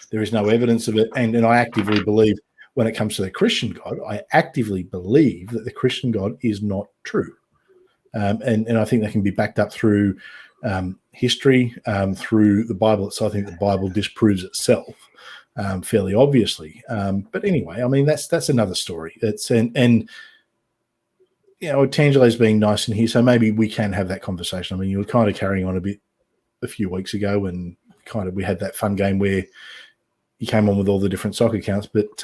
There is no evidence of it, and I actively believe when it comes to the Christian God, I actively believe that the Christian God is not true, and I think that can be backed up through history, through the Bible itself. I think the Bible disproves itself fairly obviously. But anyway, I mean that's another story. It's and you know, Tangela's being nice in here, so maybe we can have that conversation. I mean, you were kind of carrying on a bit a few weeks ago, and we had that fun game where you came on with all the different soccer accounts, but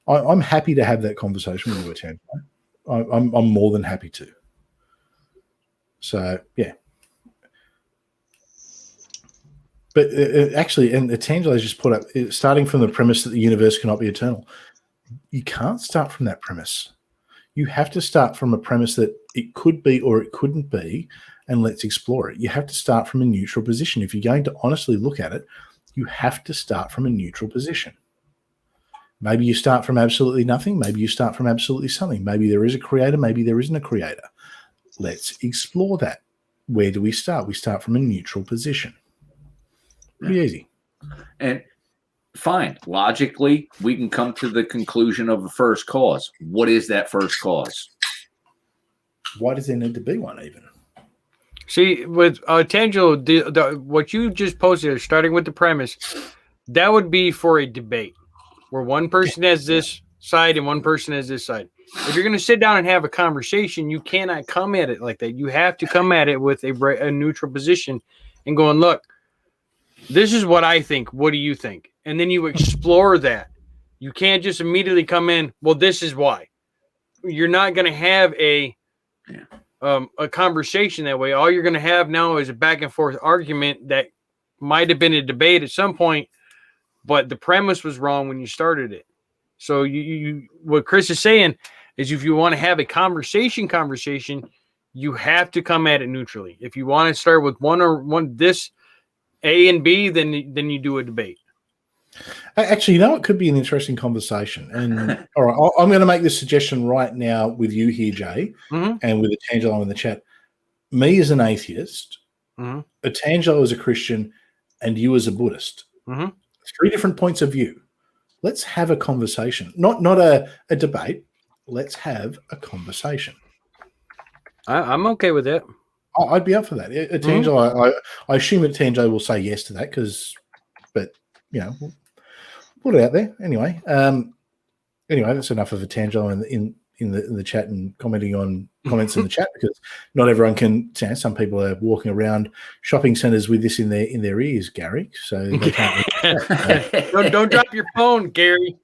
I'm happy to have that conversation with you, Tangela. I'm more than happy to. So yeah, but actually, and Tangela just put up, starting from the premise that the universe cannot be eternal. You can't start from that premise. You have to start from a premise that it could be or it couldn't be, and let's explore it. You have to start from a neutral position. If you're going to honestly look at it, you have to start from a neutral position. Maybe you start from absolutely nothing. Maybe you start from absolutely something. Maybe there is a creator. Maybe there isn't a creator. Let's explore that. Where do we start? We start from a neutral position. Pretty easy. And fine. Logically, we can come to the conclusion of a first cause. What is that first cause? Why does there need to be one even? See, with Tangelo, what you just posted, starting with the premise, that would be for a debate where one person has this side and one person has this side. If you're going to sit down and have a conversation, you cannot come at it like that. You have to come at it with a neutral position and going, look, this is what I think. What do you think? And then you explore that. You can't just immediately come in, well, this is why. You're not going to have a conversation that way. All you're going to have now is a back and forth argument that might have been a debate at some point, but the premise was wrong when you started it. So you what Chris is saying is, if you want to have a conversation, you have to come at it neutrally. If you want to start with one this A and B, then you do a debate. Actually, you know, it could be an interesting conversation. And all right, I'm going to make this suggestion right now with you here, Jay, and with Tangelo in the chat. Me as an atheist, Tangelo as a Christian, and you as a Buddhist. Mhm. 3 different points of view. Let's have a conversation, not a debate. Let's have a conversation. I'm okay with that. I'd be up for that. Tangelo, I assume that Tangelo will say yes to that but we'll put it out there anyway. Anyway, that's enough of a Tangelo in the chat and commenting on comments in the chat, because not everyone can. Some people are walking around shopping centres with this in their ears, Gary. So they can't. Don't drop your phone, Gary.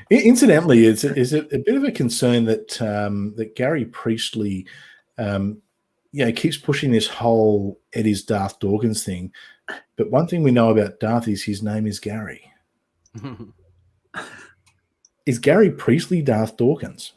Incidentally, is it a bit of a concern that Gary Priestley, keeps pushing this whole Ed is Darth Dawkins thing? But one thing we know about Darth is his name is Gary. Is Gary Priestley Darth Dawkins?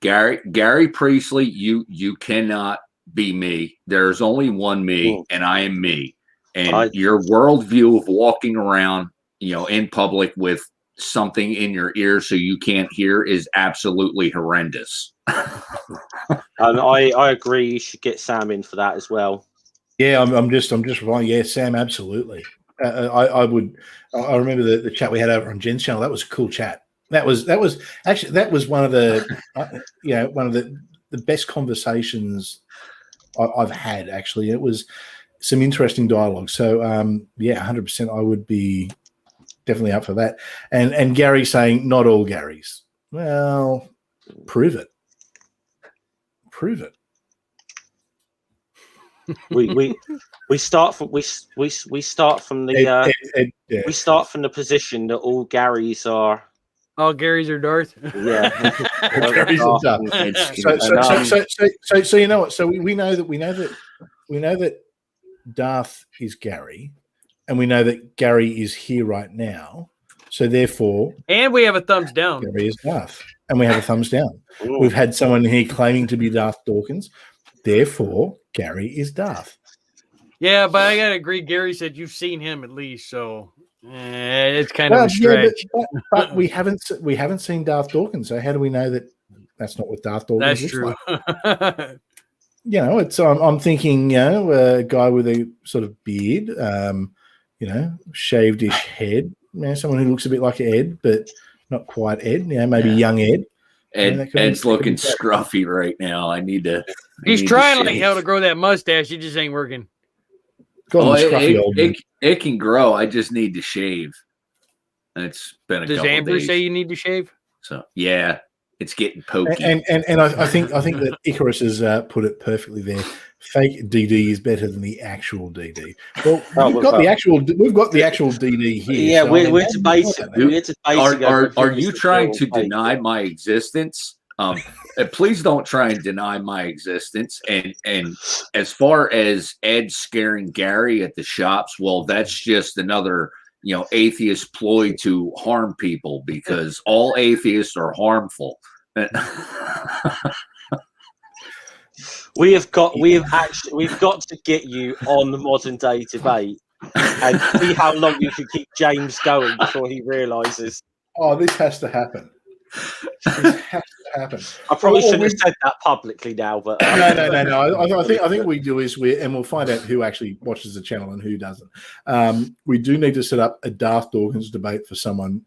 Gary Priestley, you cannot be me. There's only one me, and I am me. And your worldview of walking around, in public with something in your ear so you can't hear is absolutely horrendous. I agree. You should get Sam in for that as well. Yeah, I'm just wrong. Yeah, Sam, absolutely. I remember the chat we had over on Jen's channel. That was a cool chat. That was one of the one of the best conversations I've had, actually. It was some interesting dialogue. So 100%, I would be definitely up for that. And Gary saying not all Garys. Well, prove it. We start from the we start from the position that all Garys are. All Garys are Darth. Yeah. Garys are Darth. So you know what? So we know that Darth is Gary, and we know that Gary is here right now. So therefore, and we have a thumbs down. Gary is Darth, and we have a thumbs down. Ooh. We've had someone here claiming to be Darth Dawkins. Therefore, Gary is Darth. Yeah, but I gotta agree. Gary said you've seen him at least, so it's kind of a stretch. Yeah, but we haven't seen Darth Dawkins. So how do we know that that's not what Darth Dawkins looks like? It's I'm thinking, a guy with a sort of beard, shaved-ish head, someone who looks a bit like Ed, but not quite Ed. Maybe young Ed. Ed's looking scruffy right now. He's trying like hell to grow that mustache. It just ain't working. It can grow. I just need to shave. It's been a couple Does Amber days. say you need to shave? So yeah, it's getting pokey. And I think that Icarus has put it perfectly there. Fake DD is better than the actual DD. Well, we've got the actual DD here. Yeah, so we're debating. Are you trying to deny my existence? Please don't try and deny my existence. And as far as Ed scaring Gary at the shops, well, that's just another atheist ploy to harm people, because all atheists are harmful. We've got to get you on the modern day debate and see how long you can keep James going before he realizes. Oh, this has to happen. This has to happen. I probably shouldn't have said that publicly now, but no. I think we do is we'll find out who actually watches the channel and who doesn't. We do need to set up a Darth Dawkins debate for someone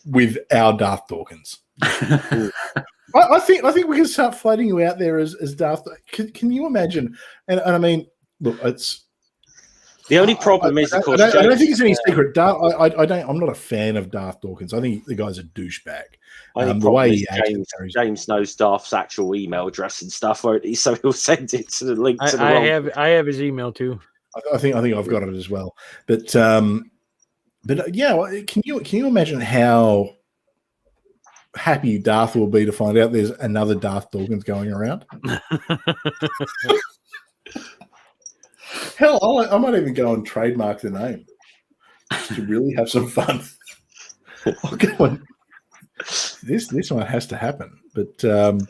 with our Darth Dawkins. I think we can start floating you out there as Darth. Can you imagine? And I mean, look, it's the only problem is, of course, I don't think it's any secret. I'm not a fan of Darth Dawkins. I think the guy's a douchebag. The way James knows Darth's actual email address and stuff, won't he? So he'll send it to the link to the I have his email too. I think I've got it as well. But yeah, can you imagine how happy Darth will be to find out there's another Darth Dawkins going around? Hell, I might even go and trademark the name to really have some fun. I'll go and this one has to happen. But fun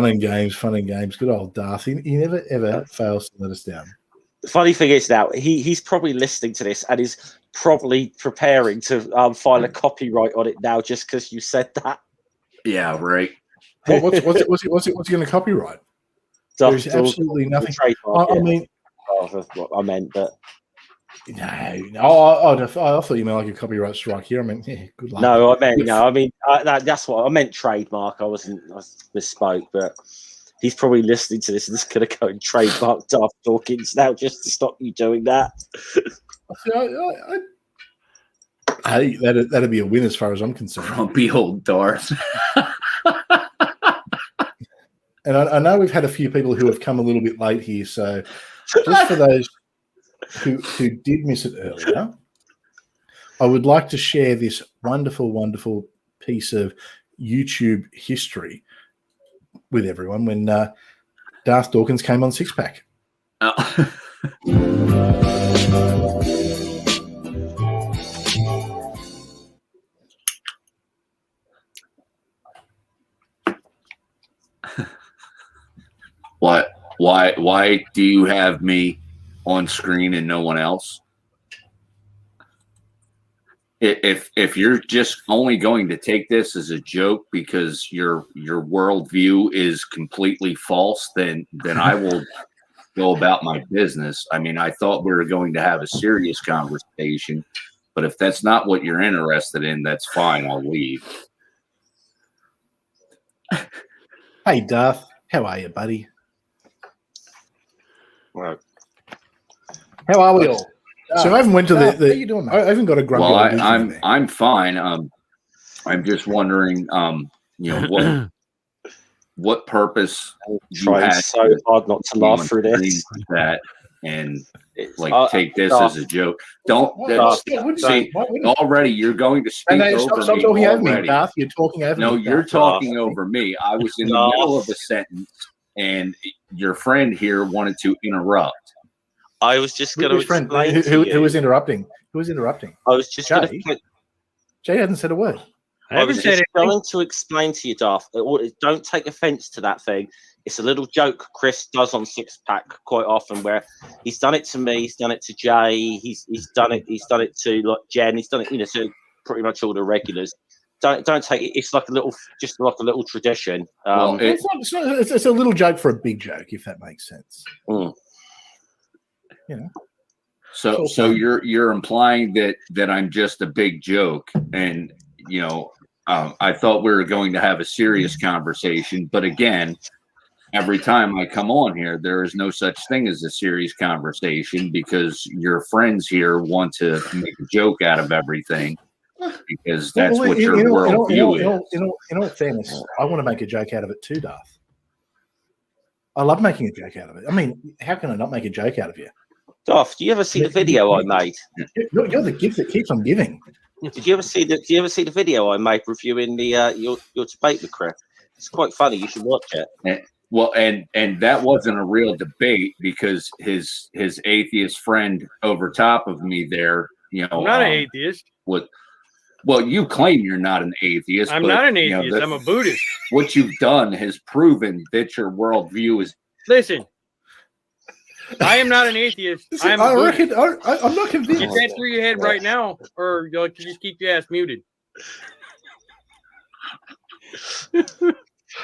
and games. Good old Darth. He never ever fails to let us down. The funny thing is now he's probably listening to this and is probably preparing to file a copyright on it now just because you said that. Yeah, right. What's he going to copyright? There's absolutely nothing. I mean, that's what I meant, but no. I thought you meant like a copyright strike here. I mean, yeah, good luck. no, I mean that's what I meant. Trademark. I misspoke, but he's probably listening to this and just gonna go and trademark Daft Dawkins now just to stop you doing that. Hey, that'd be a win as far as I'm concerned. Grumpy old Darth. And I know we've had a few people who have come a little bit late here, so just for those who did miss it earlier, I would like to share this wonderful, wonderful piece of YouTube history with everyone when Darth Dawkins came on Six Pack. Oh. What? Why do you have me on screen and no one else? If you're just only going to take this as a joke because your worldview is completely false, then I will go about my business. I mean, I thought we were going to have a serious conversation, but if that's not what you're interested in, that's fine. I'll leave. Hey, Darth, how are you, buddy? Right. How are we all? So I haven't went to the. How you doing, mate? I haven't got a grumpy. Well, I'm fine. I'm just wondering, what purpose you Trying had so hard not to laugh through this. That and take this as a joke. Don't see. Already, you're going to speak over stop me. Talking over me, Darth. You're talking over me. No, you're talking over me. I was in the middle of a sentence, and your friend here wanted to interrupt. I was just going to explain who was interrupting. Who was interrupting? I was just going to. Jay hadn't said a word. I was just going to explain to you, Geoff. Don't take offence to that thing. It's a little joke Chris does on Six Pack quite often, where he's done it to me, he's done it to Jay, he's done it to like Jen, he's done it, to pretty much all the regulars. Don't take it. It's like a little tradition. It's a little joke for a big joke, if that makes sense. So you're implying that I'm just a big joke, and I thought we were going to have a serious conversation, but again, every time I come on here, there is no such thing as a serious conversation because your friends here want to make a joke out of everything because that's what your worldview is. In all fairness, I want to make a joke out of it too, Darth. I love making a joke out of it. I mean, how can I not make a joke out of you? Geoff, do you ever see the video I made? You're the gift that keeps on giving. Did you ever see the video I made reviewing the your debate with Chris? It's quite funny. You should watch it. Well, and that wasn't a real debate because his atheist friend over top of me there, I'm not an atheist. Well, you claim you're not an atheist. I'm not an atheist. I'm a Buddhist. What you've done has proven that your worldview is. Listen, I am not an atheist. I'm not convinced. Get that through your head right now, or you'll just keep your ass muted.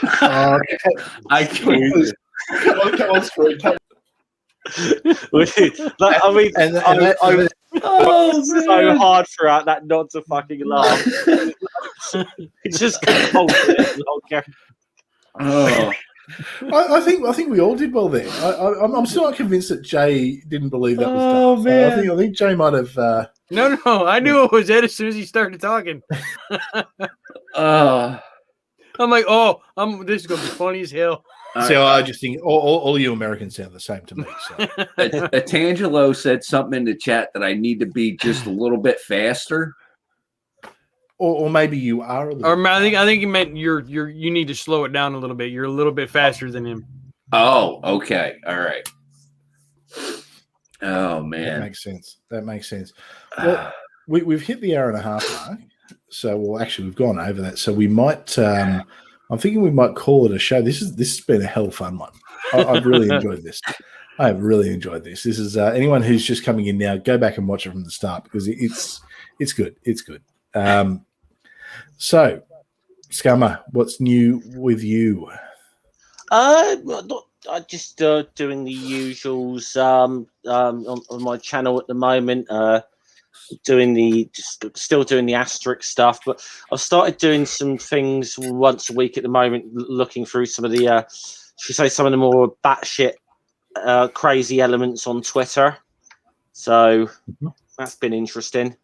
I can't. Come on, screen. I mean, I so hard throughout that not to fucking laugh. It's just I think we all did well there. I'm still not convinced that Jay didn't believe that was done. Man. I think Jay might have. No, I knew it was Ed as soon as he started talking. I'm like, this is gonna be funny as hell. So I just think all you Americans sound the same to me. So. Tangelo said something in the chat that I need to be just a little bit faster. Or maybe you are a little. Or I think he meant you need to slow it down a little bit. You're a little bit faster than him. Oh, okay, all right. Oh man, That makes sense. Well, we've hit the hour and a half mark. So, actually, we've gone over that. So we might. I'm thinking we might call it a show. This has been a hell fun one. I've really enjoyed this. I have really enjoyed this. This is anyone who's just coming in now, go back and watch it from the start because it's good. It's good. So, Scummer, what's new with you? just doing the usuals on my channel at the moment. Still doing the asterisk stuff, but I've started doing some things once a week at the moment, looking through some of the some of the more batshit crazy elements on Twitter. So that's been interesting.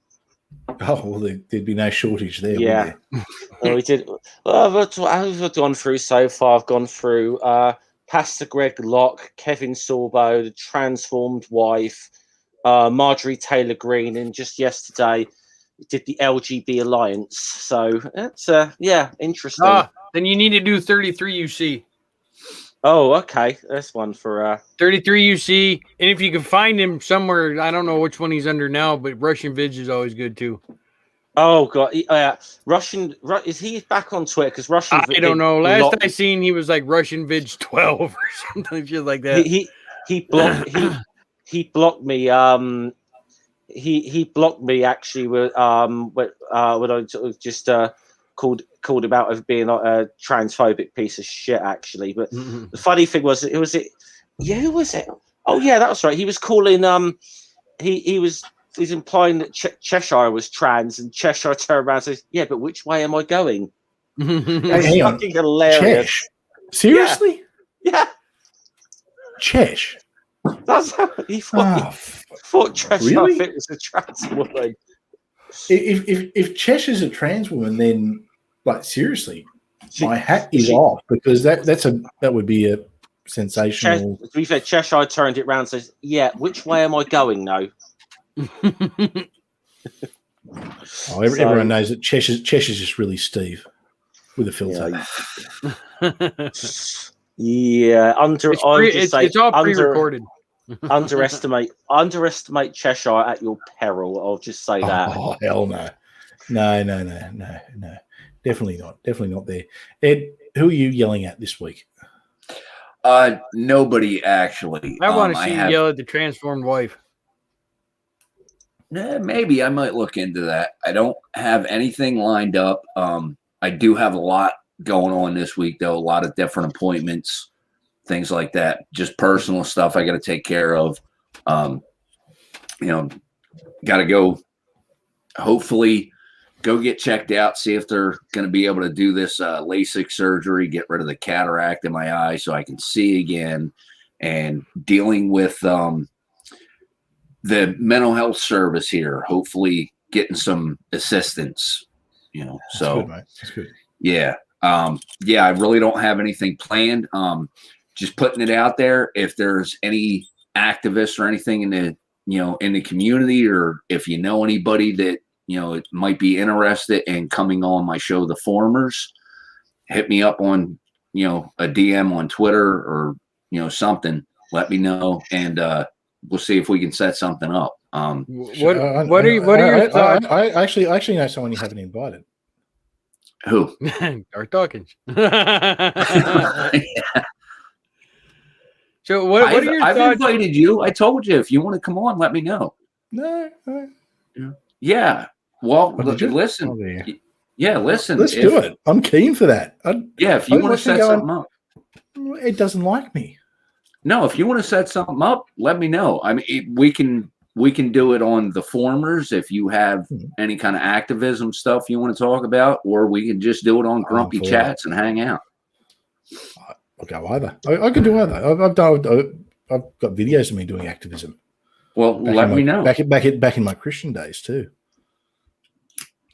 Oh, well, there'd be no shortage there, yeah. would there? We did. What have I gone through so far? I've gone through Pastor Greg Locke, Kevin Sorbo, the transformed wife, Marjorie Taylor Greene, and just yesterday did the LGB Alliance. So that's interesting. Then you need to do 33 UC. Oh, okay. That's one for 33 UC. And if you can find him somewhere, I don't know which one he's under now, but Russian Vidge is always good too. Oh god, is he back on Twitter? Because Russian, I don't know. Last I seen, he was like Russian Vidge 12 or something just like that. He blocked me. He blocked me actually when I just called about as being a transphobic piece of shit actually. But the funny thing was, who was it? Oh yeah, that was right. He was calling he's implying that Cheshire was trans, and Cheshire turned around and says, "Yeah, but which way am I going?" It's fucking hilarious. Chesh? Seriously? Yeah. Chesh? That's how he thought Cheshire really? Fit was a trans woman. If Cheshire's a trans woman, then like seriously, my hat is off, because that would be a sensational. To be fair, Cheshire turned it round and says, "Yeah, which way am I going now?" Everyone knows that Cheshire's just really Steve with a filter. It's all pre-recorded. underestimate Cheshire at your peril. I'll just say that. Oh hell no, definitely not there. Ed, who are you yelling at this week? Nobody actually. I want to see you yell at the transformed wife. Maybe I might look into that. I don't have anything lined up. I do have a lot going on this week, though. A lot of different appointments, things like that. Just personal stuff I got to take care of. Got to go. Hopefully, go get checked out. See if they're going to be able to do this LASIK surgery, get rid of the cataract in my eye, so I can see again. And dealing with the mental health service here, hopefully getting some assistance, so good, mate. That's good. Yeah. I really don't have anything planned. Just putting it out there. If there's any activists or anything in the community, or if you know anybody that, it might be interested in coming on my show, The Formers, hit me up on, a DM on Twitter or, something, let me know. And, we'll see if we can set something up. What are your thoughts? I actually know someone you haven't invited. Who? Darth Dawkins. So what are your thoughts? I've invited you. I told you, if you want to come on, let me know. No. Yeah. Well, listen. Yeah, listen. Let's do it. I'm keen for that. If you want to set something up. It doesn't like me. No, if you want to set something up, let me know. I mean, we can do it on The Formers if you have any kind of activism stuff you want to talk about, or we can just do it on Grumpy Chats and hang out. I'll go either. I can do either. I've got videos of me doing activism. Well, let me know. Back in my Christian days too.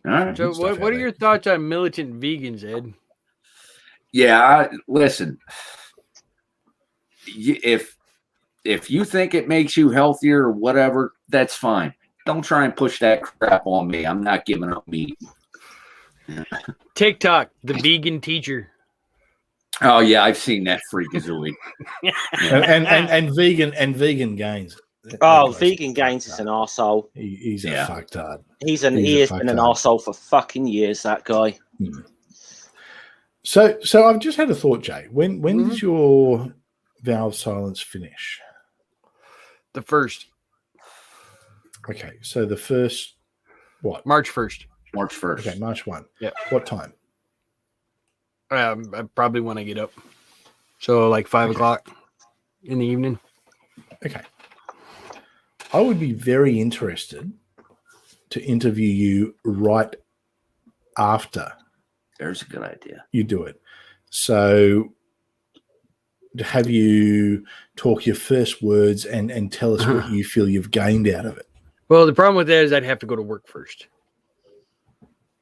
All right. So what are your thoughts on militant vegans, Ed? Yeah, listen. If you think it makes you healthier or whatever, that's fine. Don't try and push that crap on me. I'm not giving up meat. TikTok, the vegan teacher. Oh yeah, I've seen that freakazoid. and vegan gains. Vegan Gains is an arsehole. He's a fucktard. He has been an arsehole for fucking years, that guy. So I've just had a thought, Jay. When does your vow of silence finish? The 1st. Okay, so the first, what? March 1st. March 1st. Okay, March 1. Yeah. What time? I probably want to get up. So like 5 o'clock. in the evening. Okay. I would be very interested to interview you right after. There's a good idea. You do it. So to have you talk your first words and tell us what you feel you've gained out of it. Well, the problem with that is I'd have to go to work first.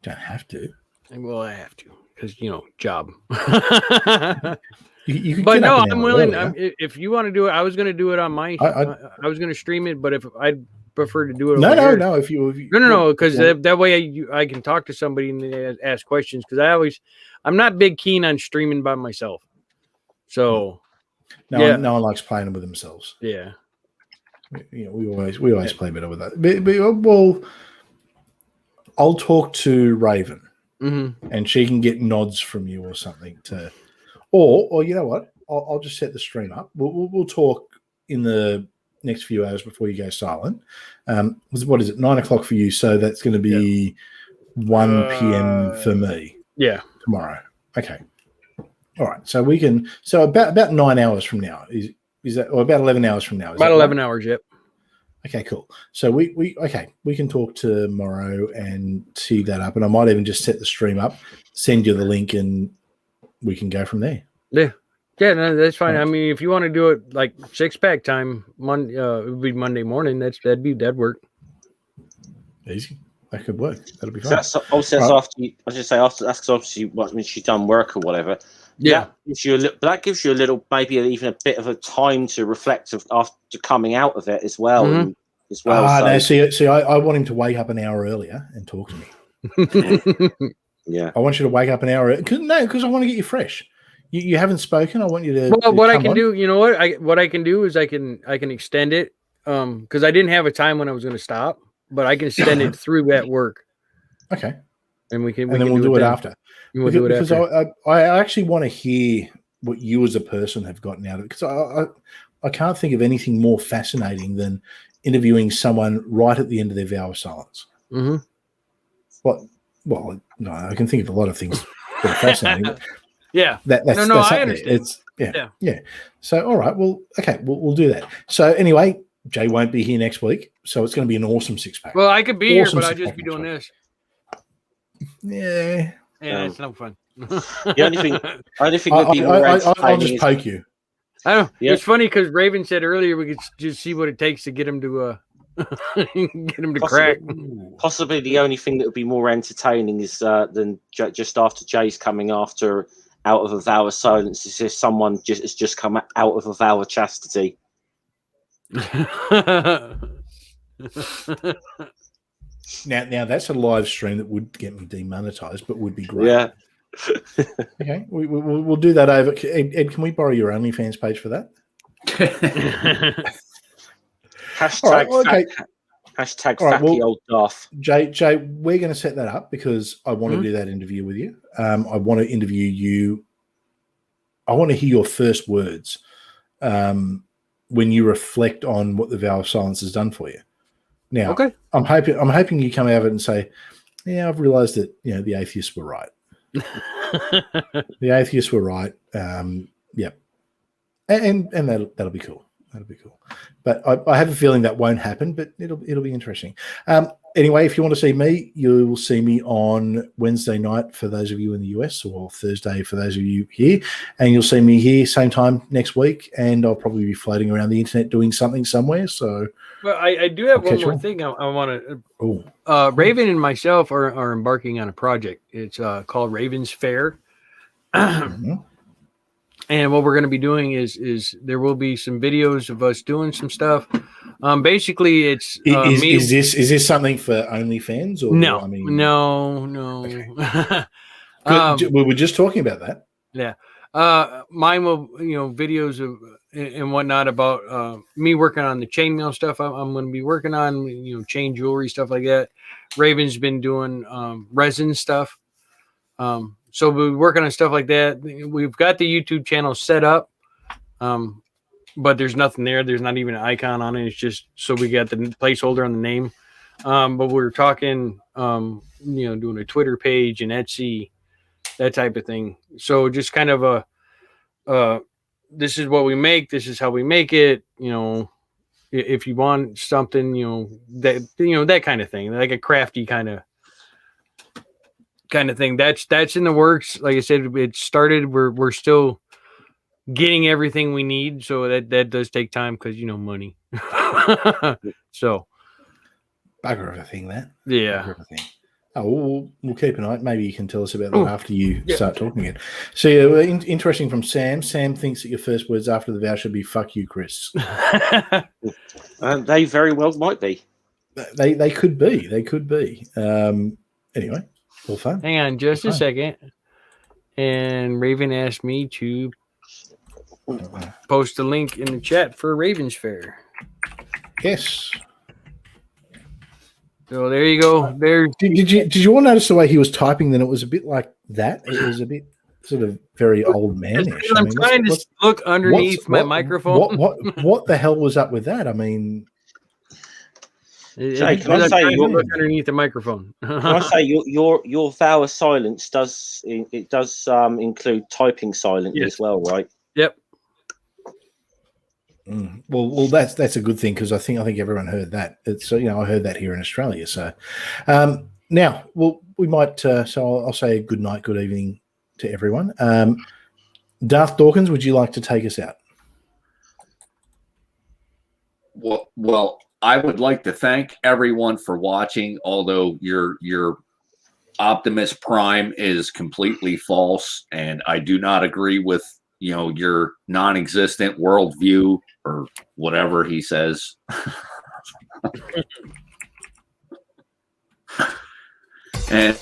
Don't have to. Well, I have to because, job. You could But get no, up an I'm hour willing. earlier. If you want to do it, I was going to do it on my. I was going to stream it, but if I'd prefer to do it. No. If you because that way I can talk to somebody and they ask questions. Because I'm not big keen on streaming by myself. So no one likes playing with themselves. Yeah. We always play better with that. But well, I'll talk to Raven, and she can get nods from you or something to, or you know what? I'll just set the stream up. We'll talk in the next few hours before you go silent. What is it? 9 o'clock for you, so that's going to be 1 p.m. for me. Yeah, tomorrow. Okay. All right. So we can. So about 9 hours from now is that, or about 11 hours from now? About 11 hours. Yep. Okay, cool. So we can talk tomorrow and see that up, and I might even just set the stream up, send you the link, and we can go from there. Yeah, no, that's fine. I mean, if you want to do it like 6-pack time, it would be Monday morning. That'd work. Easy. That could work. That'll be fine. That's obviously that's after you, I was just say after that's obviously when she's done work or whatever. Yeah, that gives you a little, maybe even a bit of a time to reflect after coming out of it as well. No, see, I want him to wake up an hour earlier and talk to me. Yeah, I want you to wake up an hour because I want to get you fresh. You haven't spoken. I want you to. Well, what I can do, you know what I can do is I can extend it because I didn't have a time when I was going to stop, but I can extend it through at work. Okay, and we'll do it after. Because I actually want to hear what you as a person have gotten out of it, because I can't think of anything more fascinating than interviewing someone right at the end of their vow of silence. Mm-hmm. Well, no, I can think of a lot of things that are fascinating. Yeah. That's I understand. It's yeah. So all right, well, okay, we'll do that. So anyway, Jay won't be here next week, so it's going to be an awesome 6-pack. Well, I could be here, but I'd just be doing this. Yeah. Yeah, it's no fun. The only thing would be more I'll just poke you. I don't. Yeah. It's funny because Raven said earlier we could just see what it takes to get him to crack. Possibly the only thing that would be more entertaining is than just after Jay's coming out of a vow of silence is if someone has just come out of a vow of chastity. Now that's a live stream that would get me demonetized, but would be great. Yeah. Okay, we'll do that over. Ed, can we borrow your OnlyFans page for that? Hashtag Facky old Geoff. Jay, we're going to set that up because I want to do that interview with you. I want to interview you. I want to hear your first words when you reflect on what the vow of silence has done for you. Now, I'm hoping you come out of it and say, "Yeah, I've realised that the atheists were right. The atheists were right. Yep, and that'll be cool. That'll be cool. But I have a feeling that won't happen. But it'll be interesting. Anyway, if you want to see me, you will see me on Wednesday night for those of you in the US, or Thursday for those of you here, and you'll see me here same time next week. And I'll probably be floating around the internet doing something somewhere. So, well, I do have one more thing I want to. Raven and myself are embarking on a project. It's called Raven's Fair. Mm-hmm. And what we're going to be doing is there will be some videos of us doing some stuff. Basically, it's is this something for OnlyFans or no? I mean, no. Okay. We were just talking about that. Yeah, mine will videos of and whatnot about me working on the chainmail stuff. I'm going to be working on chain jewelry stuff like that. Raven's been doing resin stuff. So we're working on stuff like that. We've got the YouTube channel set up, but there's nothing there. There's not even an icon on it. It's just so we got the placeholder on the name. But we're talking, doing a Twitter page and Etsy, that type of thing. So just kind of this is what we make. This is how we make it. If you want something, that kind of thing, like a crafty kind of thing. That's in the works. Like I said, it started. We're still getting everything we need, so that does take time because money. So bugger of a thing, that. Yeah. Bugger of a thing. Oh, we'll keep an eye. Maybe you can tell us about that after you start talking again. So, interesting from Sam. Sam thinks that your first words after the vow should be "fuck you, Chris." They very well might be. They could be. They could be. Anyway, all fun. Hang on just a second. And Raven asked me to post a link in the chat for Ravens Fair. Yes. So there you go. There. Did you all notice the way he was typing? Then it was a bit like that. It was a bit sort of very old manish. I'm trying to look underneath my microphone. What the hell was up with that? I mean, can I say you look underneath the microphone? Can I say your vow of silence does include typing silently as well, right? Yep. Well, that's a good thing because I think everyone heard that. It's I heard that here in Australia. So now, we might. So I'll say good night, good evening to everyone. Darth Dawkins, would you like to take us out? Well, I would like to thank everyone for watching. Although your Optimus Prime is completely false, and I do not agree with your non-existent worldview or whatever he says. And